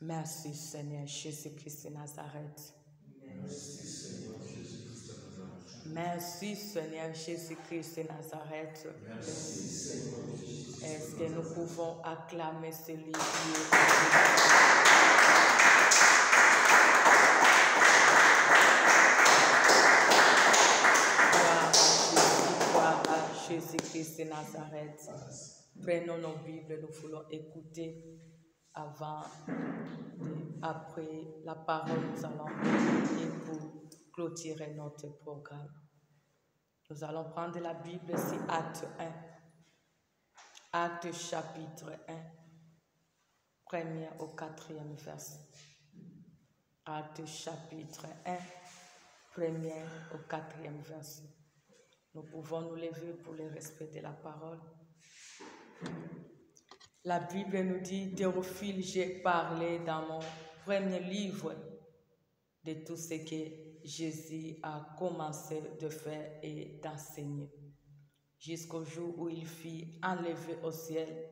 Merci Seigneur Jésus-Christ de Nazareth. Merci Seigneur Jésus-Christ de Nazareth. Merci Seigneur Jésus-Christ de Nazareth. Merci Seigneur Jésus-Christ. Est-ce que nous pouvons acclamer celui qui est Gloire à Jésus-Christ de Nazareth. Prenons nos Bibles, nous voulons écouter après la parole, nous allons prier pour clôturer notre programme. Nous allons prendre la Bible, c'est Acte 1. Acte chapitre 1, 1er au 4e verset. Acte chapitre 1, 1er au 4e verset. Nous pouvons nous lever pour le respect de la parole. La Bible nous dit, Théophile, j'ai parlé dans mon premier livre de tout ce que Jésus a commencé de faire et d'enseigner, jusqu'au jour où il fut enlevé au ciel,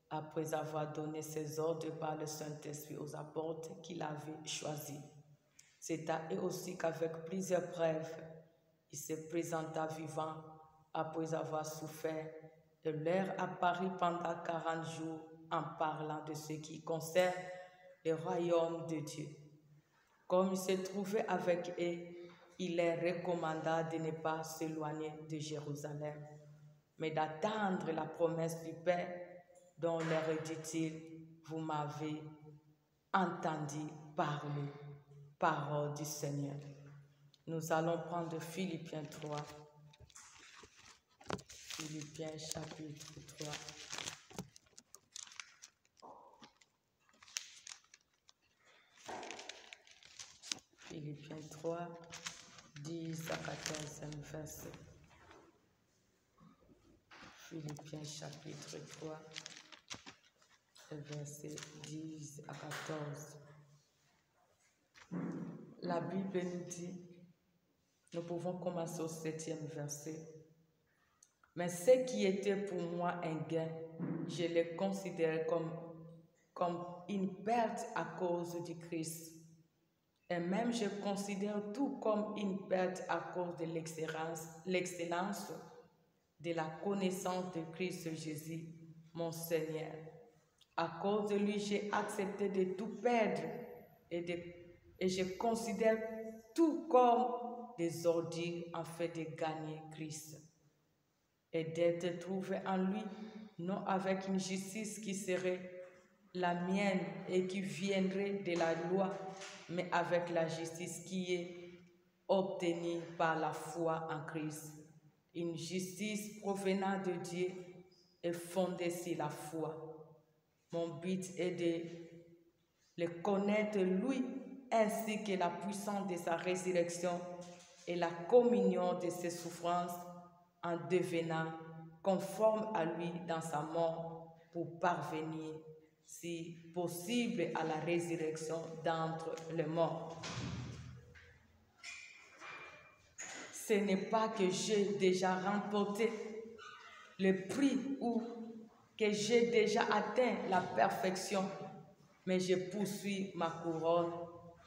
après avoir donné ses ordres par le Saint-Esprit aux apôtres qu'il avait choisis. C'est à eux aussi qu'avec plusieurs preuves, il se présenta vivant après avoir souffert et leur apparut pendant 40 jours en parlant de ce qui concerne le royaume de Dieu. Comme il se trouvait avec eux, il leur recommanda de ne pas s'éloigner de Jérusalem, mais d'attendre la promesse du Père, dont leur dit-il, vous m'avez entendu parler, parole du Seigneur. Nous allons prendre Philippiens 3. Philippiens chapitre 3. Philippiens 3, 10 à 14 verset. Philippiens chapitre 3, verset 10 à 14. La Bible nous dit, nous pouvons commencer au 7e verset. Mais ce qui était pour moi un gain, je le considérais comme une perte à cause du Christ. Et même je considère tout comme une perte à cause de l'excellence de la connaissance de Christ Jésus, mon Seigneur. À cause de lui, j'ai accepté de tout perdre et je considère tout comme des ordures en fait de gagner Christ et d'être trouvé en lui, non avec une justice qui serait la mienne et qui viendrait de la loi, mais avec la justice qui est obtenue par la foi en Christ. Une justice provenant de Dieu et fondée sur la foi. Mon but est de le connaître lui, ainsi que la puissance de sa résurrection et la communion de ses souffrances, en devenant conforme à lui dans sa mort pour parvenir, si possible, à la résurrection d'entre les morts. Ce n'est pas que j'ai déjà remporté le prix ou que j'ai déjà atteint la perfection, mais je poursuis ma couronne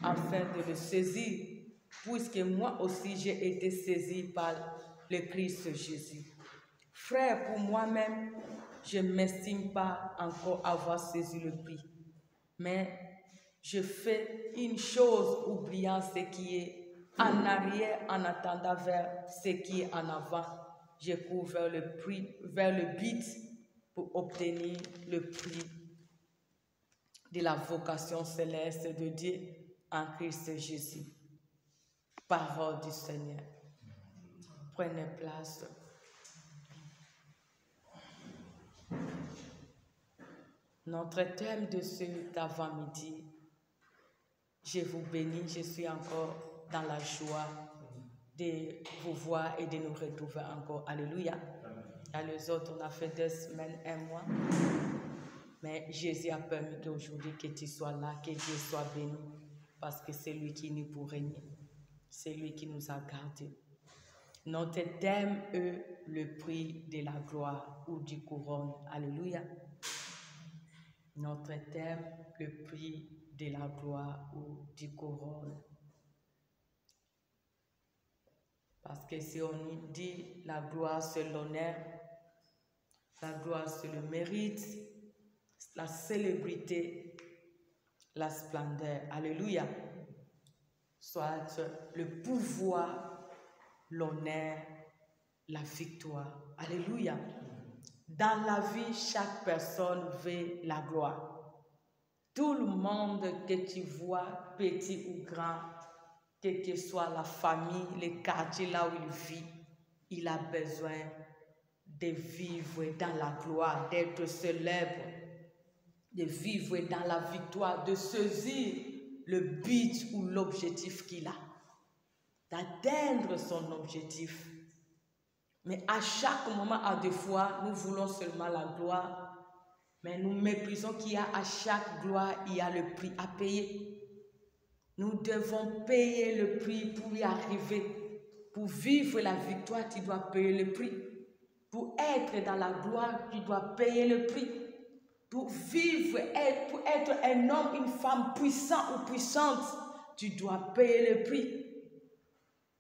afin de le saisir, puisque moi aussi j'ai été saisi par le Christ Jésus. Frère, pour moi-même, je ne m'estime pas encore avoir saisi le prix, mais je fais une chose, oubliant ce qui est en arrière, en attendant vers ce qui est en avant. Je cours vers le but pour obtenir le prix de la vocation céleste de Dieu en Christ Jésus. Parole du Seigneur. Prenez place. Notre thème de cet avant-midi, je vous bénis, je suis encore dans la joie de vous voir et de nous retrouver encore. Alléluia. À les autres, on a fait 2 semaines, 1 mois. Mais Jésus a permis qu'aujourd'hui, que tu sois là, que Dieu soit béni, parce que c'est lui qui nous pour régner. C'est lui qui nous a gardés. Notre thème est le prix de la gloire ou du couronne. Alléluia. Notre thème, le prix de la gloire ou du couronne. Parce que si on nous dit la gloire c'est l'honneur, la gloire c'est le mérite, la célébrité, la splendeur. Alléluia. Soit le pouvoir, l'honneur, la victoire. Alléluia. Dans la vie, chaque personne veut la gloire. Tout le monde que tu vois, petit ou grand, quelle que soit la famille, les quartiers là où il vit, il a besoin de vivre dans la gloire, d'être célèbre, de vivre dans la victoire, de saisir le but ou l'objectif qu'il a, d'atteindre son objectif. Mais à chaque moment, à deux fois, nous voulons seulement la gloire, mais nous méprisons qu'il y a à chaque gloire, il y a le prix à payer. Nous devons payer le prix pour y arriver. Pour vivre la victoire, tu dois payer le prix. Pour être dans la gloire, tu dois payer le prix. Pour vivre, pour être un homme, une femme puissant ou puissante, tu dois payer le prix.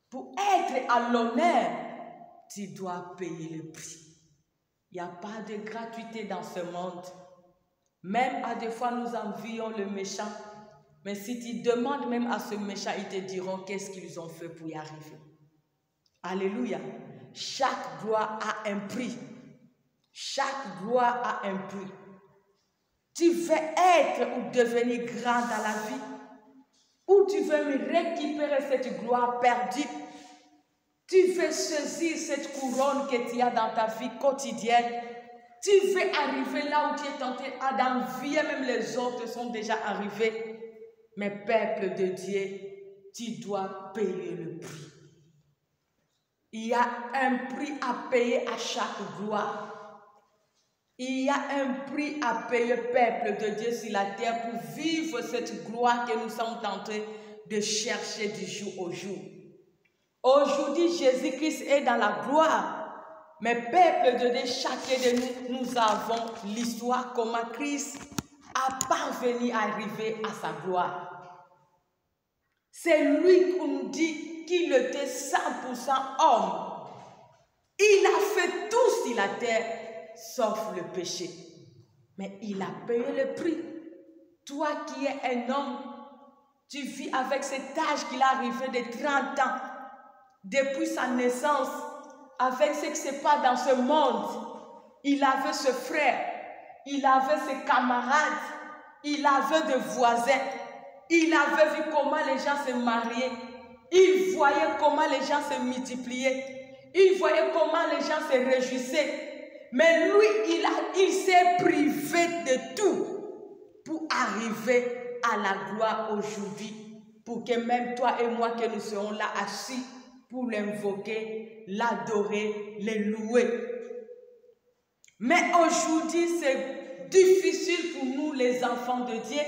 Pour être à l'honneur, tu dois payer le prix. Il n'y a pas de gratuité dans ce monde. Même à des fois, nous envions le méchant. Mais si tu demandes même à ce méchant, ils te diront qu'est-ce qu'ils ont fait pour y arriver. Alléluia. Chaque gloire a un prix. Chaque gloire a un prix. Tu veux être ou devenir grand dans la vie, ou tu veux récupérer cette gloire perdue. Tu veux saisir cette couronne que tu as dans ta vie quotidienne. Tu veux arriver là où tu es tenté d'envier, même les autres sont déjà arrivés. Mais peuple de Dieu, tu dois payer le prix. Il y a un prix à payer à chaque gloire. Il y a un prix à payer, peuple de Dieu, sur la terre pour vivre cette gloire que nous sommes en train de chercher du jour au jour. Aujourd'hui, Jésus-Christ est dans la gloire. Mais peuple de Dieu, chacun de nous avons l'histoire comment Christ a parvenu à arriver à sa gloire. C'est lui qu'on nous dit qu'il était 100% homme. Il a fait tout sur la terre, sauf le péché. Mais il a payé le prix. Toi qui es un homme, tu vis avec cet âge qu'il a arrivé de 30 ans, depuis sa naissance, avec ce qui se passe dans ce monde. Il avait ce frère, il avait ses camarades, il avait des voisins, il avait vu comment les gens se mariaient, il voyait comment les gens se multipliaient, il voyait comment les gens se réjouissaient. Mais lui, il s'est privé de tout pour arriver à la gloire aujourd'hui, pour que même toi et moi que nous serons là assis pour l'invoquer, l'adorer, le louer. Mais aujourd'hui, c'est difficile pour nous, les enfants de Dieu.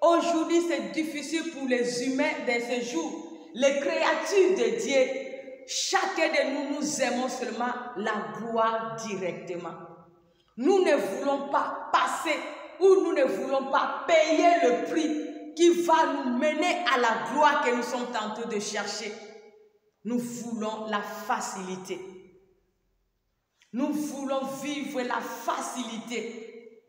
Aujourd'hui, c'est difficile pour les humains de ce jour, les créatures de Dieu. Chacun de nous, nous aimons seulement la gloire directement. Nous ne voulons pas passer ou nous ne voulons pas payer le prix qui va nous mener à la gloire que nous sommes en train de chercher. Nous voulons la facilité. Nous voulons vivre la facilité.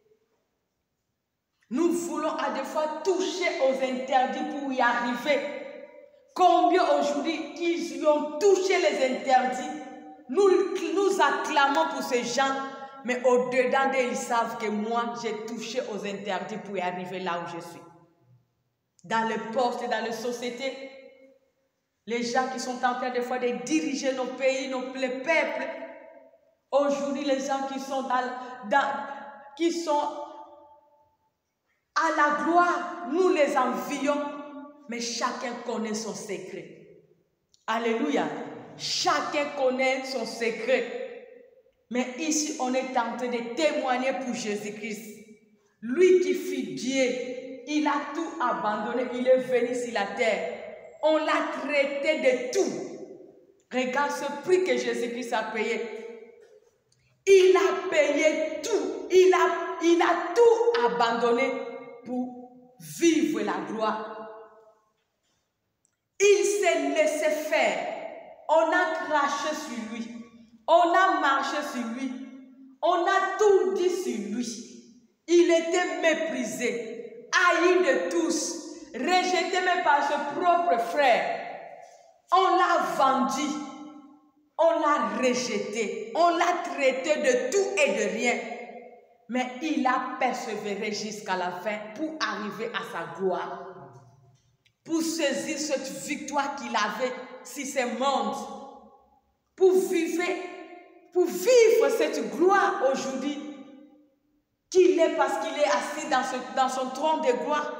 Nous voulons à des fois toucher aux interdits pour y arriver. Combien aujourd'hui qu'ils ont touché les interdits, nous acclamons pour ces gens, mais au-dedans d'eux, ils savent que moi, j'ai touché aux interdits pour y arriver là où je suis. Dans les postes, dans les sociétés, les gens qui sont en train des fois de diriger nos pays, les peuples. Aujourd'hui, les gens qui sont qui sont à la gloire, nous les envions, mais chacun connaît son secret. Alléluia. Chacun connaît son secret. Mais ici, on est en train de témoigner pour Jésus-Christ. Lui qui fut Dieu, il a tout abandonné, il est venu sur la terre. On l'a traité de tout. Regarde ce prix que Jésus-Christ a payé. Il a payé tout. Il a a tout abandonné pour vivre la gloire. Il s'est laissé faire. On a craché sur lui. On a marché sur lui. On a tout dit sur lui. Il était méprisé, haï de tous, rejeté même par ses propres frères. On l'a vendu. On l'a rejeté. On l'a traité de tout et de rien. Mais il a persévéré jusqu'à la fin pour arriver à sa gloire. Pour saisir cette victoire qu'il avait sur ce monde. Pour vivre cette gloire aujourd'hui qu'il est parce qu'il est assis dans son trône de gloire.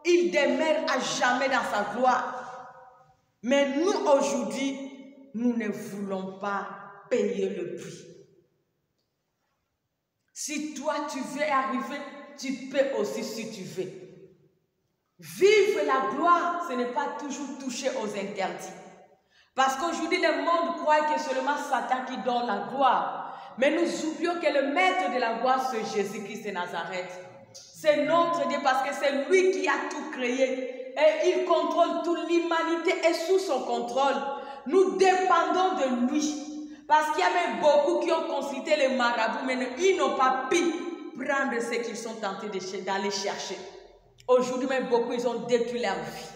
Il demeure à jamais dans sa gloire. Mais nous aujourd'hui, nous ne voulons pas payer le prix. Si toi tu veux arriver, tu peux aussi si tu veux. Vivre la gloire, ce n'est pas toujours toucher aux interdits. Parce qu'aujourd'hui, le monde croit que c'est seulement Satan qui donne la gloire. Mais nous oublions que le maître de la gloire, c'est Jésus-Christ de Nazareth. C'est notre Dieu parce que c'est lui qui a tout créé. Et il contrôle toute l'humanité et sous son contrôle. Nous dépendons de lui. Parce qu'il y avait beaucoup qui ont consulté les marabouts, mais ils n'ont pas pu prendre ce qu'ils sont tentés d'aller chercher. Aujourd'hui, même beaucoup, ils ont détruit leur vie.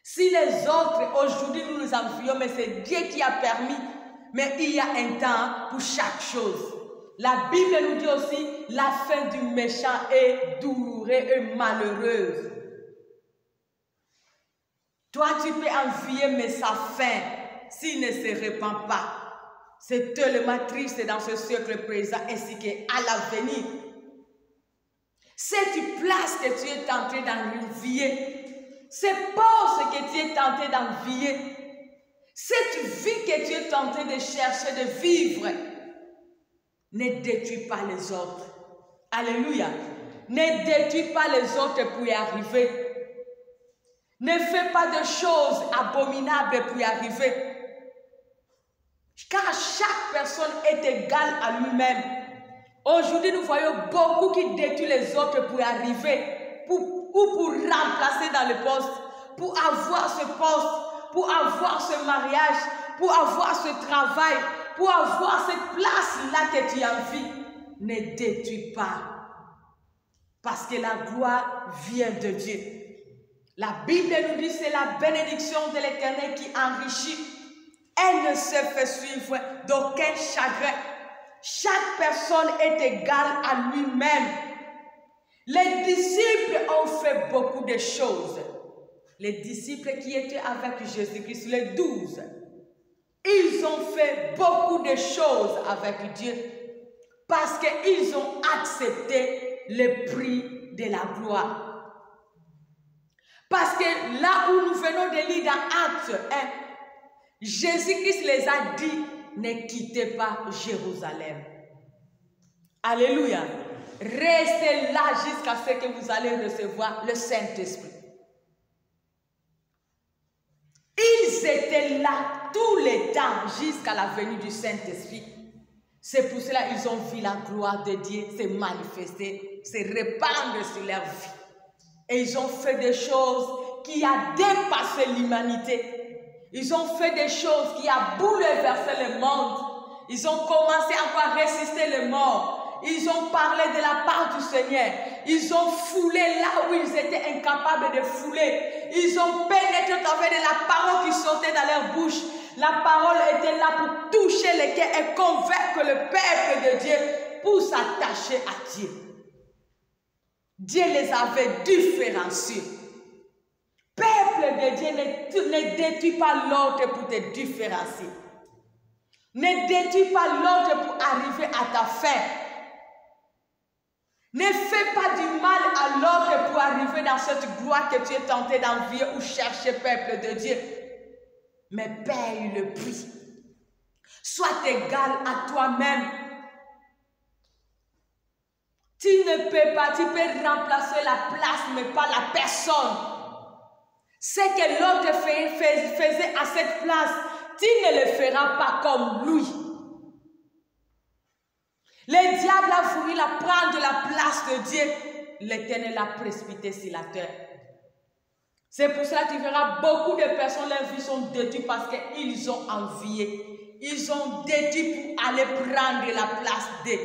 Si les autres, aujourd'hui, nous nous envions, mais c'est Dieu qui a permis. Mais il y a un temps pour chaque chose. La Bible nous dit aussi, la fin du méchant est douloureuse et malheureuse. Toi, tu peux envier, mais sa fin, s'il ne se répand pas, c'est tellement triste dans ce siècle présent ainsi qu'à l'avenir. Cette place que tu es tenté d'envier, ce poste que tu es tenté d'envier, cette vie que tu es tenté de chercher, de vivre, ne détruis pas les autres. Alléluia. Ne détruis pas les autres pour y arriver. Ne fais pas de choses abominables pour y arriver. Car chaque personne est égale à lui-même. Aujourd'hui, nous voyons beaucoup qui détruisent les autres pour y arriver, ou pour remplacer dans le poste, pour avoir ce poste, pour avoir ce mariage, pour avoir ce travail, pour avoir cette place-là que tu envies. Ne détruis pas. Parce que la gloire vient de Dieu. La Bible nous dit que c'est la bénédiction de l'Éternel qui enrichit. Elle ne se fait suivre d'aucun chagrin. Chaque personne est égale à lui-même. Les disciples ont fait beaucoup de choses. Les disciples qui étaient avec Jésus-Christ, les 12, ils ont fait beaucoup de choses avec Dieu parce qu'ils ont accepté le prix de la gloire. Parce que là où nous venons de lire dans Actes 1, Jésus-Christ les a dit, ne quittez pas Jérusalem. Alléluia. Restez là jusqu'à ce que vous allez recevoir le Saint-Esprit. Ils étaient là tout le temps jusqu'à la venue du Saint-Esprit. C'est pour cela qu'ils ont vu la gloire de Dieu se manifester, se répandre sur leur vie. Et ils ont fait des choses qui ont dépassé l'humanité. Ils ont fait des choses qui ont bouleversé le monde. Ils ont commencé encore à résister les morts. Ils ont parlé de la part du Seigneur. Ils ont foulé là où ils étaient incapables de fouler. Ils ont pénétré au travers de la parole qui sortait dans leur bouche. La parole était là pour toucher les cœurs et convaincre le peuple de Dieu pour s'attacher à Dieu. Dieu les avait différenciés. Peuple de Dieu, ne détruis pas l'autre pour te différencier. Ne détruis pas l'autre pour arriver à ta fin. Ne fais pas du mal à l'autre pour arriver dans cette gloire que tu es tenté d'envier ou chercher, peuple de Dieu. Mais paye le prix. Sois égal à toi-même. Tu ne peux pas, tu peux remplacer la place, mais pas la personne. Ce que l'autre faisait à cette place, tu ne le feras pas comme lui. Le diable a voulu la prendre de la place de Dieu. L'Éternel l'a précipité sur la terre. C'est pour cela que tu verras beaucoup de personnes, leurs vies sont détruites parce qu'ils ont envié. Ils ont détruit pour aller prendre la place d'eux.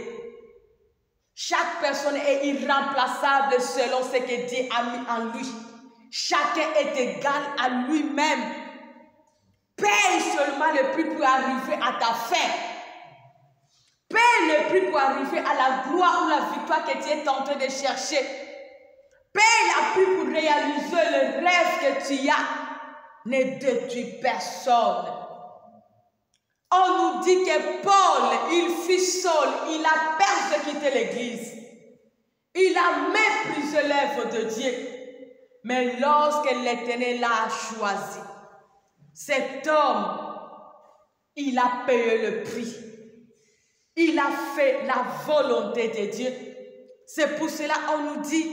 Chaque personne est irremplaçable selon ce que Dieu a mis en lui. Chacun est égal à lui-même. Paye seulement le prix pour arriver à ta fin. Paye le prix pour arriver à la gloire ou la victoire que tu es en train de chercher. Paye le prix pour réaliser le rêve que tu as. Ne détruis personne. On nous dit que Paul, il fut seul, il a persécuté l'église. Il a méprisé l'œuvre de Dieu. Mais lorsque l'Éternel l'a choisi, cet homme, il a payé le prix. Il a fait la volonté de Dieu. C'est pour cela qu'on nous dit,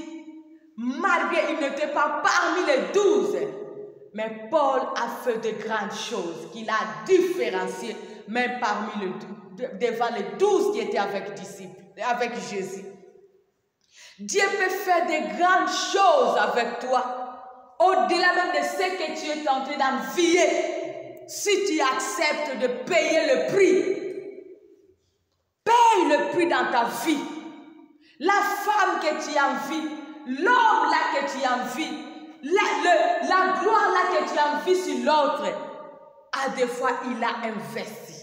malgré il n'était pas parmi les 12, mais Paul a fait de grandes choses qu'il a différenciées, même parmi devant les 12 qui étaient avec Jésus. Dieu peut faire de grandes choses avec toi, au-delà même de ce que tu es en train d'envier, si tu acceptes de payer le prix. Paye le prix dans ta vie. La femme que tu envies, l'homme là que tu envies, la gloire là que tu envies sur l'autre, à des fois il a investi.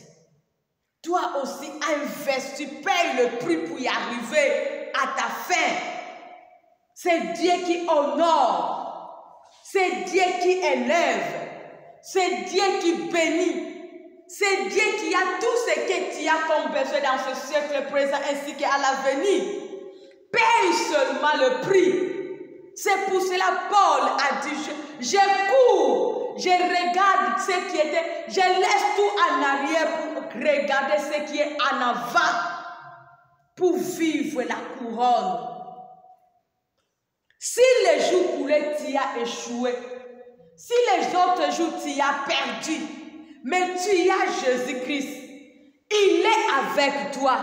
Toi aussi investi, paye le prix pour y arriver à ta fin. C'est Dieu qui honore, c'est Dieu qui élève, c'est Dieu qui bénit. C'est Dieu qui a tout ce que tu as comme besoin dans ce siècle présent ainsi qu'à l'avenir. Paye seulement le prix. C'est pour cela Paul a dit, je cours, je regarde ce qui était, je laisse tout en arrière pour regarder ce qui est en avant, pour vivre la couronne. Si les jours coulaient, tu as échoué. Si les autres jours, tu as perdu. Mais tu as Jésus-Christ. Il est avec toi.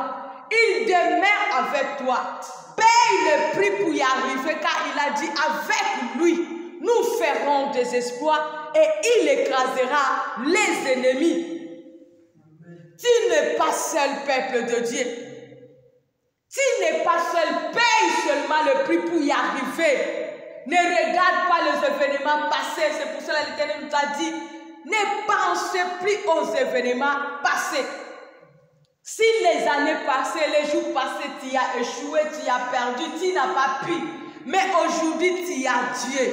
Il demeure avec toi. Paye le prix pour y arriver car il a dit avec lui, nous ferons des exploits et il écrasera les ennemis. Tu n'es pas seul, peuple de Dieu. Tu n'es pas seul. Paye seulement le prix pour y arriver. Ne regarde pas les événements passés. C'est pour cela que l'Éternel nous a dit, ne pensez plus aux événements passés. Si les années passées, les jours passés, tu as échoué, tu as perdu, tu n'as pas pu. Mais aujourd'hui, tu as Dieu.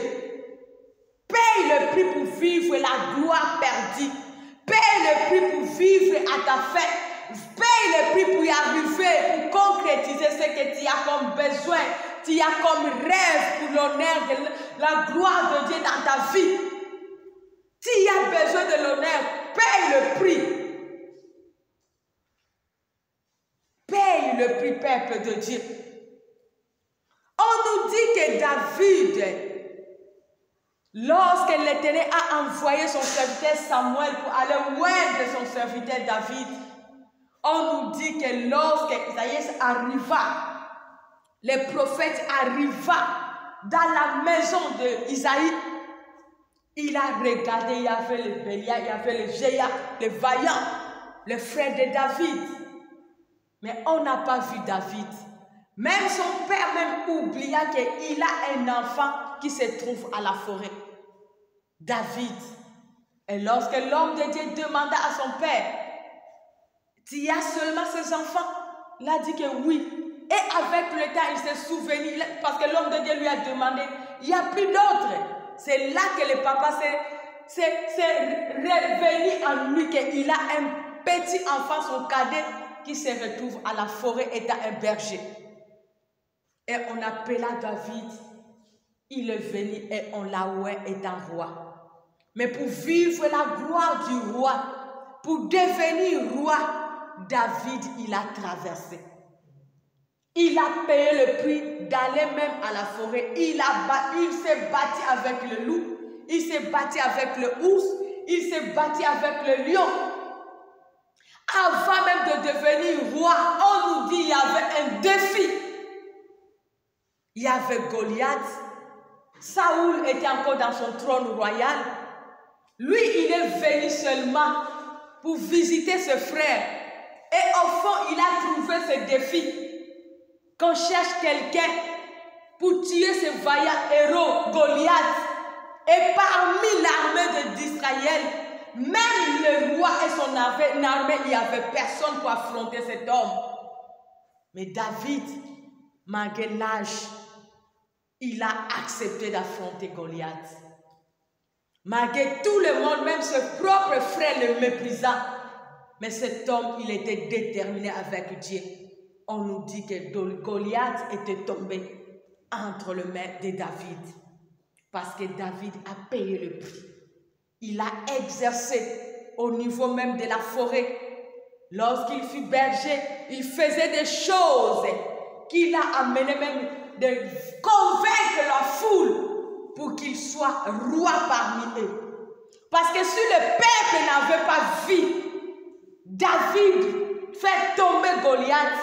Paye le prix pour vivre la gloire perdue. Paye le prix pour vivre à ta fin. Paye le prix pour y arriver, pour concrétiser ce que tu as comme besoin. Tu as comme rêve pour l'honneur de la gloire de Dieu dans ta vie. Tu as besoin de l'honneur, paye le prix. Paye le prix, peuple de Dieu. On nous dit que David, lorsque l'Éternel a envoyé son serviteur Samuel pour aller oindre son serviteur David, on nous dit que lorsque Isaïe arriva, le prophète arriva dans la maison d'Isaïe, il a regardé, il y avait le Bélial, il y avait le Géa, le vaillant, le frère de David. Mais on n'a pas vu David. Même son père même oublia qu'il a un enfant qui se trouve à la forêt. David. Et lorsque l'homme de Dieu demanda à son père, tu as seulement ces enfants? Il a dit que oui. Et avec le temps, il s'est souvenu, parce que l'homme de Dieu lui a demandé, il n'y a plus d'autres. C'est là que le papa s'est revenu en lui qu'il a un petit enfant, son cadet, qui se retrouve à la forêt étant un berger. Et on appela David, il est venu et on l'a oué étant roi. Mais pour vivre la gloire du roi, pour devenir roi, David, il a traversé. Il a payé le prix d'aller même à la forêt. Il s'est battu avec le loup, il s'est battu avec le ours, il s'est battu avec le lion. Avant même de devenir roi, on nous dit qu'il y avait un défi. Il y avait Goliath. Saoul était encore dans son trône royal. Lui, il est venu seulement pour visiter ses frères. Et au fond, il a trouvé ce défi. Qu'on cherche quelqu'un pour tuer ce vaillant héros, Goliath. Et parmi l'armée d'Israël, même le roi et son armée, il n'y avait personne pour affronter cet homme. Mais David, malgré l'âge, il a accepté d'affronter Goliath. Malgré tout le monde, même ses propres frères le méprisant. Mais cet homme, il était déterminé avec Dieu. On nous dit que Goliath était tombé entre les mains de David. Parce que David a payé le prix. Il a exercé au niveau même de la forêt. Lorsqu'il fut berger, il faisait des choses qu'il a amené même de convaincre la foule pour qu'il soit roi parmi eux. Parce que si le peuple n'avait pas vu David faire tomber Goliath,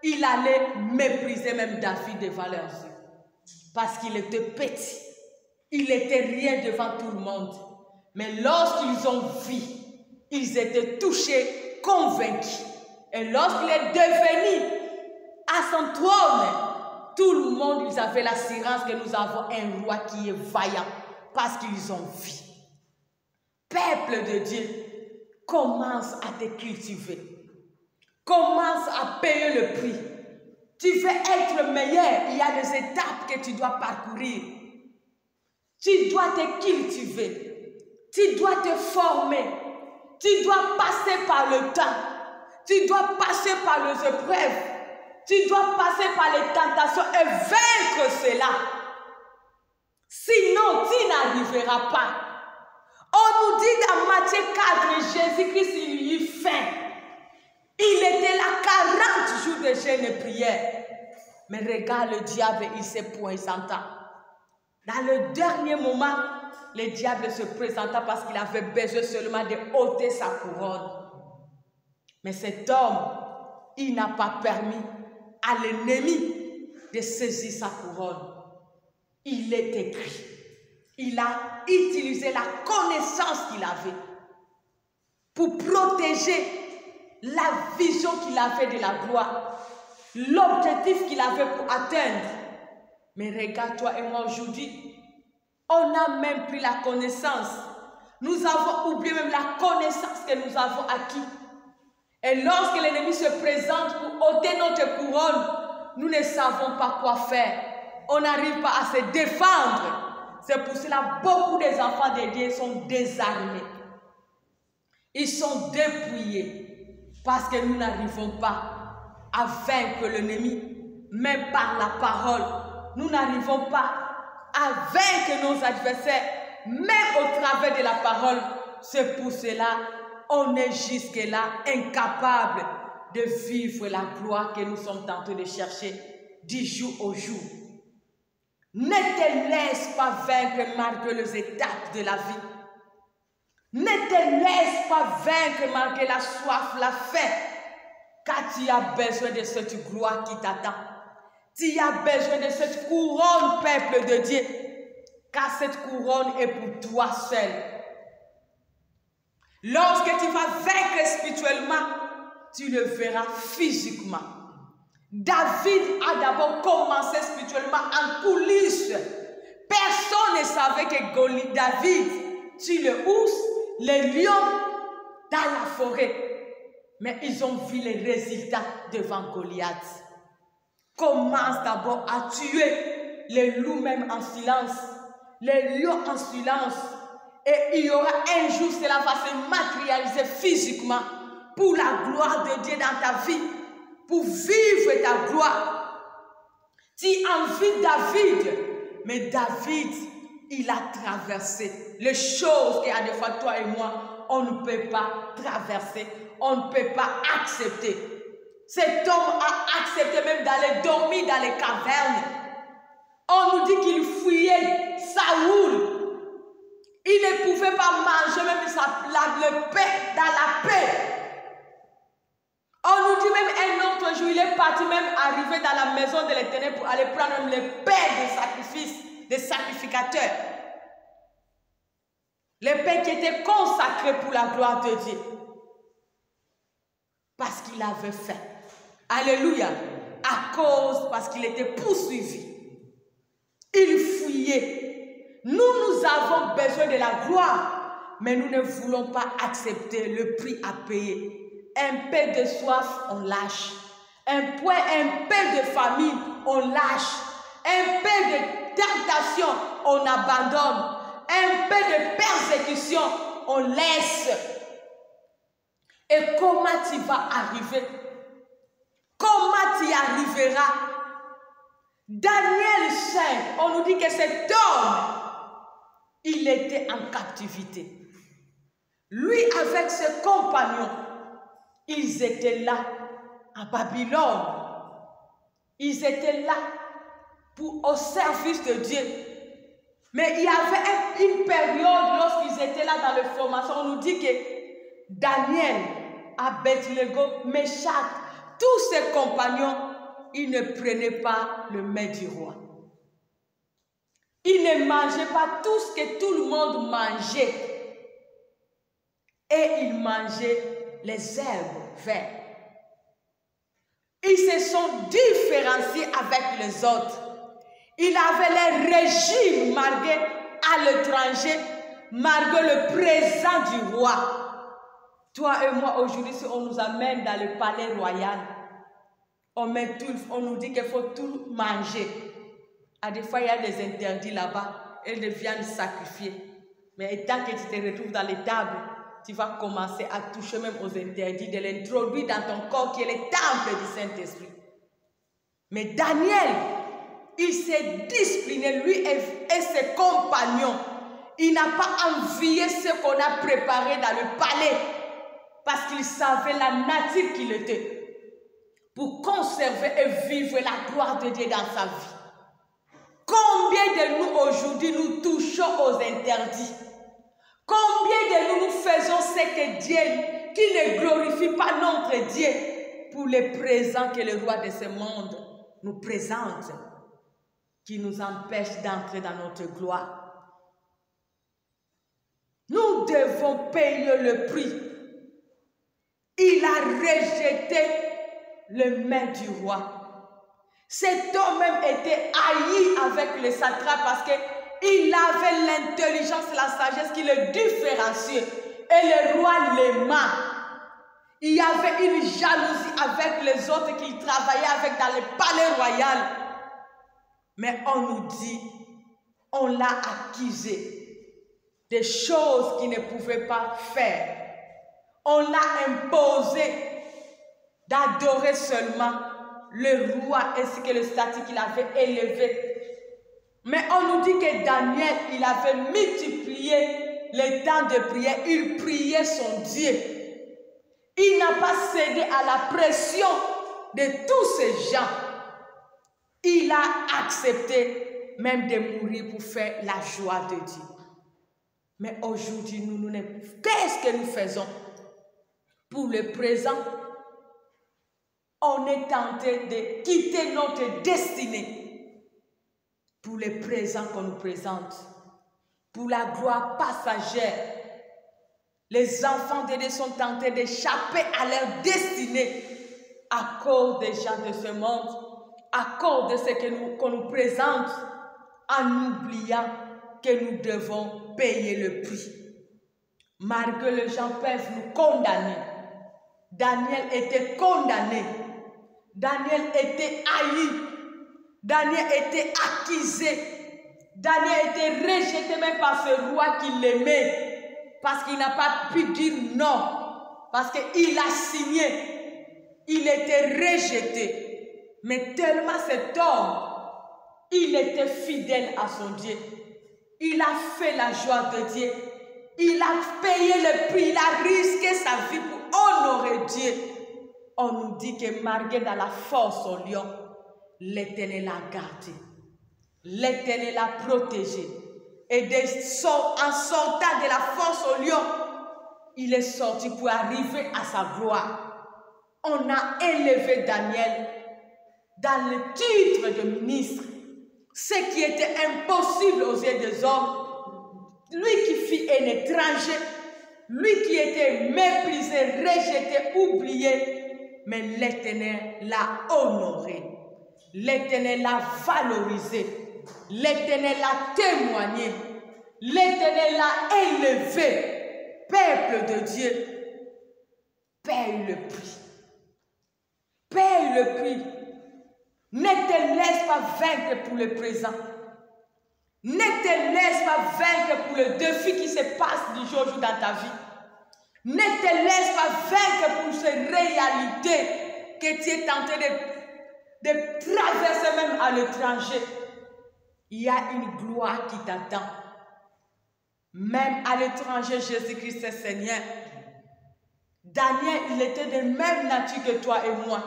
il allait mépriser même David devant leurs yeux. Parce qu'il était petit. Il était rien devant tout le monde. Mais lorsqu'ils ont vu, ils étaient touchés, convaincus. Et lorsqu'il est devenu à son trône, tout le monde, ils avaient l'assurance que nous avons un roi qui est vaillant. Parce qu'ils ont vu. Peuple de Dieu, commence à te cultiver. Commence à payer le prix. Tu veux être meilleur, il y a des étapes que tu dois parcourir. Tu dois te cultiver. Tu dois te former. Tu dois passer par le temps. Tu dois passer par les épreuves. Tu dois passer par les tentations et vaincre cela. Sinon, tu n'arriveras pas. On nous dit dans Matthieu 4, Jésus-Christ, il eut faim. Il était là 40 jours de jeûne et prière. Mais regarde le diable, il s'est présenté. Dans le dernier moment, le diable se présenta parce qu'il avait besoin seulement de ôter sa couronne. Mais cet homme, il n'a pas permis à l'ennemi de saisir sa couronne. Il est écrit. Il a utilisé la connaissance qu'il avait pour protéger la vision qu'il avait de la gloire, l'objectif qu'il avait pour atteindre. Mais regarde toi et moi aujourd'hui, on a même pris la connaissance. Nous avons oublié même la connaissance que nous avons acquis. Et lorsque l'ennemi se présente pour ôter notre couronne, nous ne savons pas quoi faire. On n'arrive pas à se défendre. C'est pour cela que beaucoup des enfants de Dieu sont désarmés. Ils sont dépouillés. Parce que nous n'arrivons pas à vaincre l'ennemi, même par la parole. Nous n'arrivons pas à vaincre nos adversaires, même au travers de la parole. C'est pour cela qu'on est jusque-là incapable de vivre la gloire que nous sommes en train de chercher du jour au jour. Ne te laisse pas vaincre malgré les étapes de la vie. Ne te laisse pas vaincre malgré la soif, la faim, car tu as besoin de cette gloire qui t'attend. Tu as besoin de cette couronne, peuple de Dieu, car cette couronne est pour toi seul. Lorsque tu vas vaincre spirituellement, tu le verras physiquement. David a d'abord commencé spirituellement en coulisses. Personne ne savait que David tue le ours, les lions dans la forêt. Mais ils ont vu les résultats devant Goliath. Commence d'abord à tuer les loups même en silence, les lions en silence. Et il y aura un jour, cela va se matérialiser physiquement pour la gloire de Dieu dans ta vie, pour vivre ta gloire. Tu envies David, mais David, il a traversé les choses qu'à des fois toi et moi, on ne peut pas traverser, on ne peut pas accepter. Cet homme a accepté même d'aller dormir dans les cavernes. On nous dit qu'il fuyait Saoul. Il ne pouvait pas manger même le pain dans la paix. sacrificateur. Le Père qui était consacré pour la gloire de Dieu. Parce qu'il avait faim. Alléluia. Parce qu'il était poursuivi. Il fuyait. Nous avons besoin de la gloire, mais nous ne voulons pas accepter le prix à payer. Un peu de soif, on lâche. Un peu de famine, on lâche. Un peu de tentation, on abandonne. Un peu de persécution, on laisse. Et comment tu vas arriver? Comment tu y arriveras? Daniel 5, on nous dit que cet homme, il était en captivité. Lui avec ses compagnons, ils étaient là à Babylone. Ils étaient là au service de Dieu. Mais il y avait une période lorsqu'ils étaient là dans la formation, on nous dit que Daniel, Abed-Nego, Meshach, tous ses compagnons, ils ne prenaient pas le mets du roi. Ils ne mangeaient pas tout ce que tout le monde mangeait. Et ils mangeaient les herbes vertes. Ils se sont différenciés avec les autres. Il avait les régimes malgré à l'étranger, malgré le présent du roi. Toi et moi, aujourd'hui, si on nous amène dans le palais royal, on nous dit qu'il faut tout manger. À des fois, il y a des interdits là-bas et des viandes sacrifiées. Mais tant que tu te retrouves dans les tables, tu vas commencer à toucher même aux interdits, de l'introduire dans ton corps qui est le temple du Saint-Esprit. Mais Daniel, il s'est discipliné, lui et ses compagnons. Il n'a pas envié ce qu'on a préparé dans le palais parce qu'il savait la nature qu'il était pour conserver et vivre la gloire de Dieu dans sa vie. Combien de nous aujourd'hui nous touchons aux interdits? Combien de nous faisons ce que Dieu, qui ne glorifie pas notre Dieu pour les présents que le roi de ce monde nous présente, qui nous empêche d'entrer dans notre gloire? Nous devons payer le prix. Il a rejeté le main du roi. Cet homme même était haï avec les satrapes parce qu'il avait l'intelligence et la sagesse qui le différenciaient. Et le roi l'aima. Il y avait une jalousie avec les autres qu'il travaillait avec dans le palais royal. Mais on nous dit, on l'a accusé des choses qu'il ne pouvait pas faire. On l'a imposé d'adorer seulement le roi ainsi que le statut qu'il avait élevé. Mais on nous dit que Daniel, il avait multiplié les temps de prière. Il priait son Dieu. Il n'a pas cédé à la pression de tous ces gens. Il a accepté même de mourir pour faire la joie de Dieu. Mais aujourd'hui, qu'est-ce que nous faisons? Pour le présent, on est tenté de quitter notre destinée pour le présent qu'on nous présente, pour la gloire passagère. Les enfants de Dieu sont tentés d'échapper à leur destinée à cause des gens de ce monde, à cause de ce qu'on nous présente, en oubliant que nous devons payer le prix. Malgré les gens peuvent nous condamner. Daniel était condamné. Daniel était haï. Daniel était accusé. Daniel était rejeté même par ce roi qui l'aimait. Parce qu'il n'a pas pu dire non. Parce qu'il a signé. Il était rejeté. Mais tellement cet homme, il était fidèle à son Dieu. Il a fait la joie de Dieu. Il a payé le prix. Il a risqué sa vie pour honorer Dieu. On nous dit que malgré dans la force au lion, l'Éternel l'a gardé. L'Éternel l'a protégé. Et en sortant de la force au lion, il est sorti pour arriver à sa gloire. On a élevé Daniel dans le titre de ministre. Ce qui était impossible aux yeux des hommes, lui qui fut un étranger, lui qui était méprisé, rejeté, oublié, mais l'Éternel l'a honoré, l'Éternel l'a valorisé, l'Éternel l'a témoigné, l'Éternel l'a élevé. Peuple de Dieu, paye le prix. Paye le prix. Ne te laisse pas vaincre pour le présent. Ne te laisse pas vaincre pour le défi qui se passe du jour au jour dans ta vie. Ne te laisse pas vaincre pour ces réalités que tu es tenté de traverser même à l'étranger. Il y a une gloire qui t'attend. Même à l'étranger, Jésus-Christ est Seigneur. Daniel, il était de même nature que toi et moi.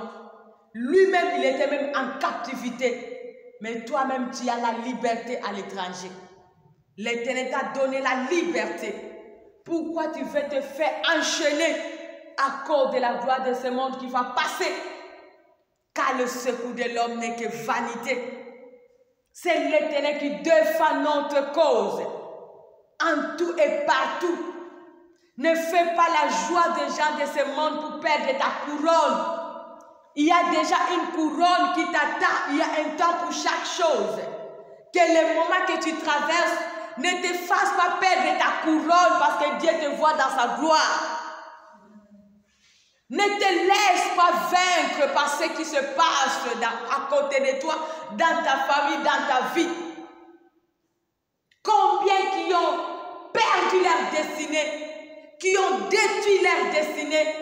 Lui-même, il était même en captivité. Mais toi-même, tu as la liberté à l'étranger. L'Éternel t'a donné la liberté. Pourquoi tu veux te faire enchaîner à cause de la gloire de ce monde qui va passer? Car le secours de l'homme n'est que vanité. C'est l'Éternel qui défend notre cause. En tout et partout. Ne fais pas la joie des gens de ce monde pour perdre ta couronne. Il y a déjà une couronne qui t'attend. Il y a un temps pour chaque chose. Que le moment que tu traverses ne te fasse pas perdre ta couronne parce que Dieu te voit dans sa gloire. Ne te laisse pas vaincre par ce qui se passe à côté de toi, dans ta famille, dans ta vie. Combien qui ont perdu leur destinée, qui ont détruit leur destinée,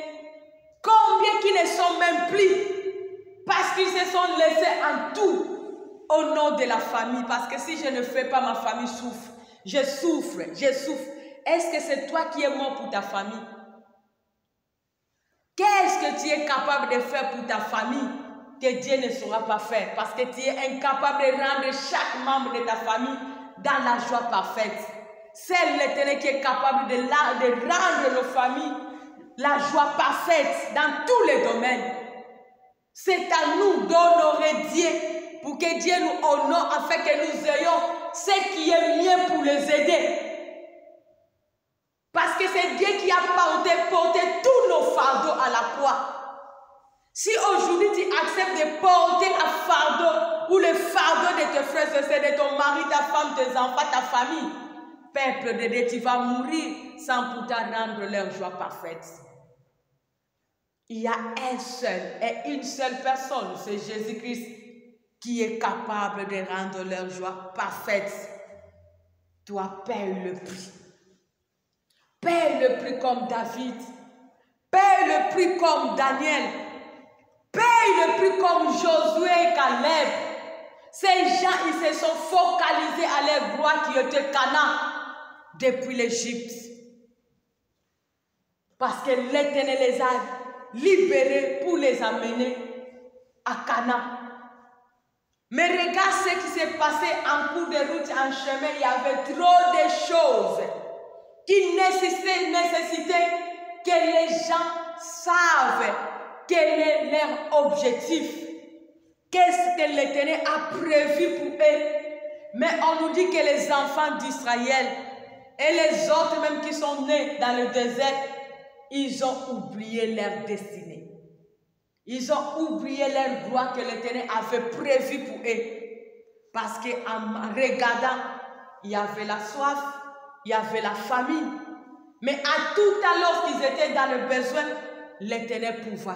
combien qui ne sont même plus, parce qu'ils se sont laissés en tout au nom de la famille. Parce que si je ne fais pas, ma famille souffre. Je souffre, je souffre. Est-ce que c'est toi qui es mort pour ta famille? Qu'est-ce que tu es capable de faire pour ta famille que Dieu ne saura pas faire? Parce que tu es incapable de rendre chaque membre de ta famille dans la joie parfaite. C'est l'Éternel qui est capable de rendre nos familles la joie parfaite dans tous les domaines. C'est à nous d'honorer Dieu pour que Dieu nous honore afin que nous ayons ce qui est mieux pour les aider. Parce que c'est Dieu qui a porté tous nos fardeaux à la croix. Si aujourd'hui tu acceptes de porter un fardeau ou le fardeau de tes frères et sœurs, de ton mari, ta femme, tes enfants, ta famille, peuple de Dieu, tu vas mourir sans pourtant rendre leur joie parfaite. Il y a un seul et une seule personne, c'est Jésus-Christ, qui est capable de rendre leur joie parfaite. Toi, paye le prix. Paye le prix comme David. Paye le prix comme Daniel. Paye le prix comme Josué et Caleb. Ces gens, ils se sont focalisés à leur gloire qui était Canaan depuis l'Égypte. Parce que l'Éternel les a libérés pour les amener à Canaan. Mais regarde ce qui s'est passé en cours de route, en chemin. Il y avait trop de choses qui nécessitaient que les gens savent quel est leur objectif. Qu'est-ce que l'Éternel a prévu pour eux. Mais on nous dit que les enfants d'Israël et les autres même qui sont nés dans le désert, ils ont oublié leur destinée. Ils ont oublié leur gloire que l'Éternel avait prévue pour eux. Parce qu'en regardant, il y avait la soif, il y avait la famine. Mais à tout à l'heure qu'ils étaient dans le besoin, l'Éternel pouvait.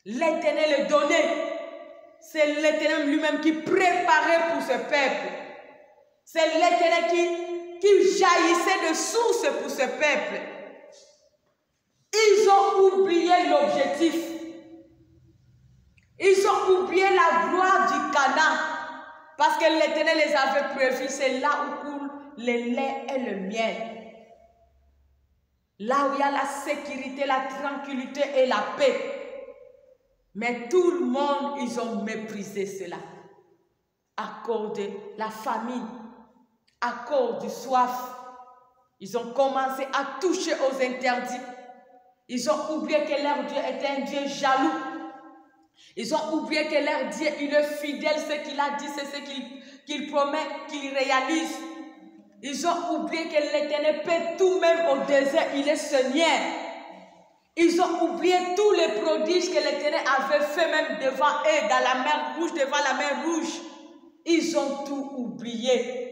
L'Éternel le donnait. C'est l'Éternel lui-même qui préparait pour ce peuple. C'est l'Éternel qui jaillissait de source pour ce peuple. Ils ont oublié l'objectif. Ils ont oublié la gloire du Canaan. Parce que l'Éternel les avait prévus. C'est là où coule le lait et le miel. Là où il y a la sécurité, la tranquillité et la paix. Mais tout le monde, ils ont méprisé cela. À cause de la famine. À cause du soif. Ils ont commencé à toucher aux interdits. Ils ont oublié que leur Dieu était un Dieu jaloux. Ils ont oublié que leur Dieu, il est fidèle, ce qu'il a dit, c'est ce qu'il promet, qu'il réalise. Ils ont oublié que l'Éternel peut tout, même au désert, il est Seigneur. Ils ont oublié tous les prodiges que l'Éternel avait fait même devant eux, dans la mer Rouge, devant la mer Rouge. Ils ont tout oublié.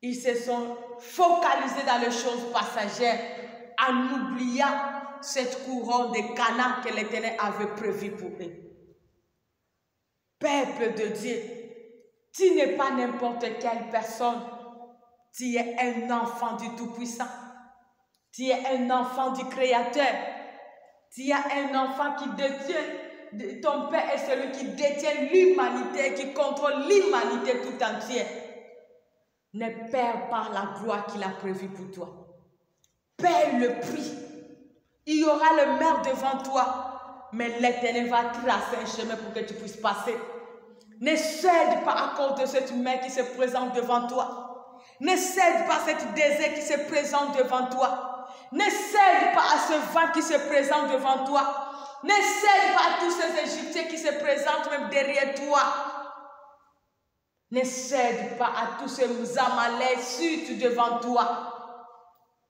Ils se sont focalisés dans les choses passagères en oubliant cette couronne de Canaan que l'Éternel avait prévue pour eux. Peuple de Dieu, tu n'es pas n'importe quelle personne. Tu es un enfant du Tout-Puissant. Tu es un enfant du Créateur. Tu es un enfant qui détient, ton Père est celui qui détient l'humanité, qui contrôle l'humanité tout entière. Ne perds pas la gloire qu'il a prévue pour toi. Paie le prix. Il y aura le mer devant toi, mais l'Éternel va tracer un chemin pour que tu puisses passer. Ne cède pas à cause de cette mer qui se présente devant toi. Ne cède pas à cette désert qui se présente devant toi. Ne cède pas à ce vent qui se présente devant toi. Ne cède pas à tous ces Égyptiens qui se présentent même derrière toi. Ne cède pas à tous ces Amalek devant toi.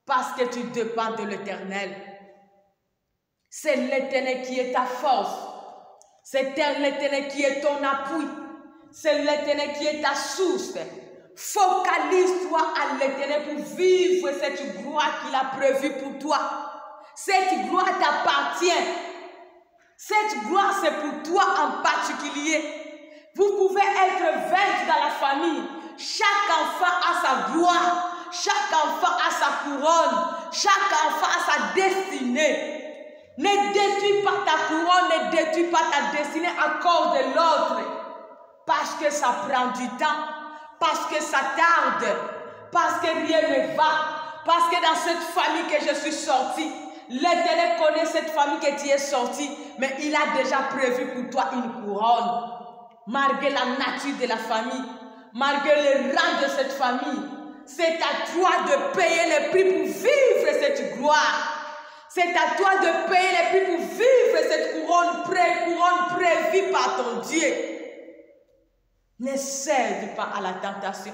Parce que tu dépends de l'Éternel. C'est l'Éternel qui est ta force. C'est l'Éternel qui est ton appui. C'est l'Éternel qui est ta source. Focalise-toi à l'Éternel pour vivre cette gloire qu'il a prévue pour toi. Cette gloire t'appartient. Cette gloire, c'est pour toi en particulier. Vous pouvez être 20 dans la famille. Chaque enfant a sa gloire. Chaque enfant a sa couronne. Chaque enfant a sa destinée. Ne détruis pas ta couronne, ne détruis pas ta destinée à cause de l'autre. Parce que ça prend du temps. Parce que ça tarde, parce que rien ne va, parce que dans cette famille que je suis sortie, l'Éternel connaît cette famille que tu es sortie, mais il a déjà prévu pour toi une couronne. Malgré la nature de la famille, malgré le rang de cette famille, c'est à toi de payer le prix pour vivre cette gloire. C'est à toi de payer le prix pour vivre cette couronne prévue par ton Dieu. Ne cède pas à la tentation.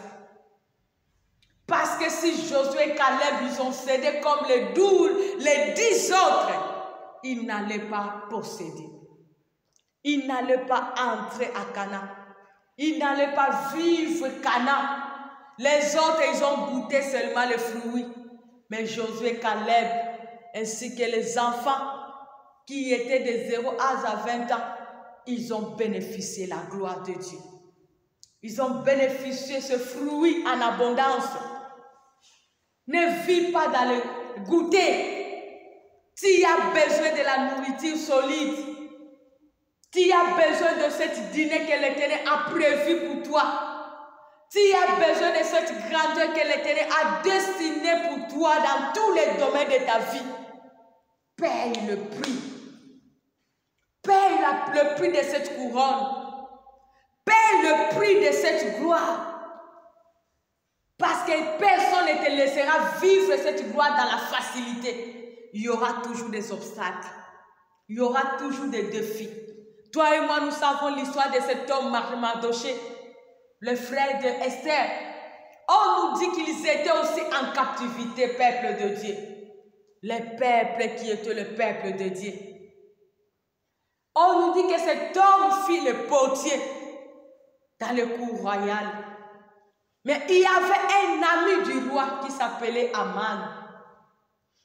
Parce que si Josué et Caleb ils ont cédé comme les 10 autres, ils n'allaient pas posséder. Ils n'allaient pas entrer à Canaan. Ils n'allaient pas vivre Canaan. Les autres, ils ont goûté seulement les fruits. Mais Josué et Caleb, ainsi que les enfants qui étaient de 0 âge à 20 ans, ils ont bénéficié de la gloire de Dieu. Ils ont bénéficié de ce fruit en abondance. Ne vis pas dans le goûter. Tu as besoin de la nourriture solide. Tu as besoin de cette dîner que l'Éternel a prévu pour toi. Tu as besoin de cette grandeur que l'Éternel a destinée pour toi dans tous les domaines de ta vie. Paye le prix. Paye le prix de cette couronne. Paye le prix de cette gloire. Parce que personne ne te laissera vivre cette gloire dans la facilité. Il y aura toujours des obstacles. Il y aura toujours des défis. Toi et moi, nous savons l'histoire de cet homme Mardoché, le frère de Esther. On nous dit qu'ils étaient aussi en captivité, peuple de Dieu. Les peuples qui étaient le peuple de Dieu. On nous dit que cet homme fit le portier dans le cour royal. Mais il y avait un ami du roi qui s'appelait Aman.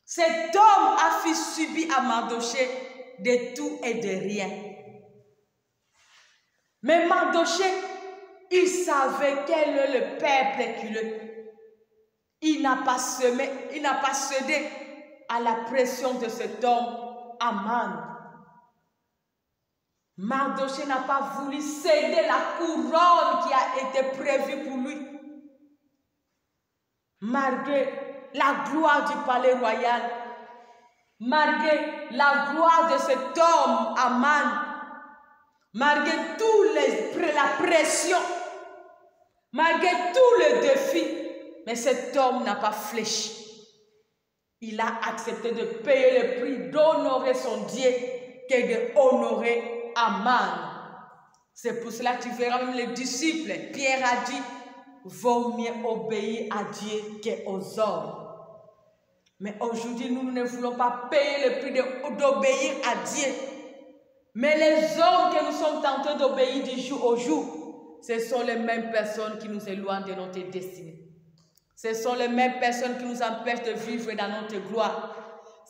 Cet homme a fait subir à Mardoché de tout et de rien. Mais Mardoché, il savait quel est le peuple qu'il est. Il n'a pas cédé à la pression de cet homme, Aman. Mardoché n'a pas voulu céder la couronne qui a été prévue pour lui. Malgré la gloire du palais royal, malgré la gloire de cet homme, Aman, malgré la pression, malgré tous les défis, mais cet homme n'a pas fléchi. Il a accepté de payer le prix, d'honorer son Dieu que d'honorer Aman. C'est pour cela que tu verras même les disciples. Pierre a dit, vaut mieux obéir à Dieu qu'aux hommes. Mais aujourd'hui, nous ne voulons pas payer le prix d'obéir à Dieu. Mais les hommes que nous sommes tentés d'obéir du jour au jour, ce sont les mêmes personnes qui nous éloignent de notre destinée. Ce sont les mêmes personnes qui nous empêchent de vivre dans notre gloire.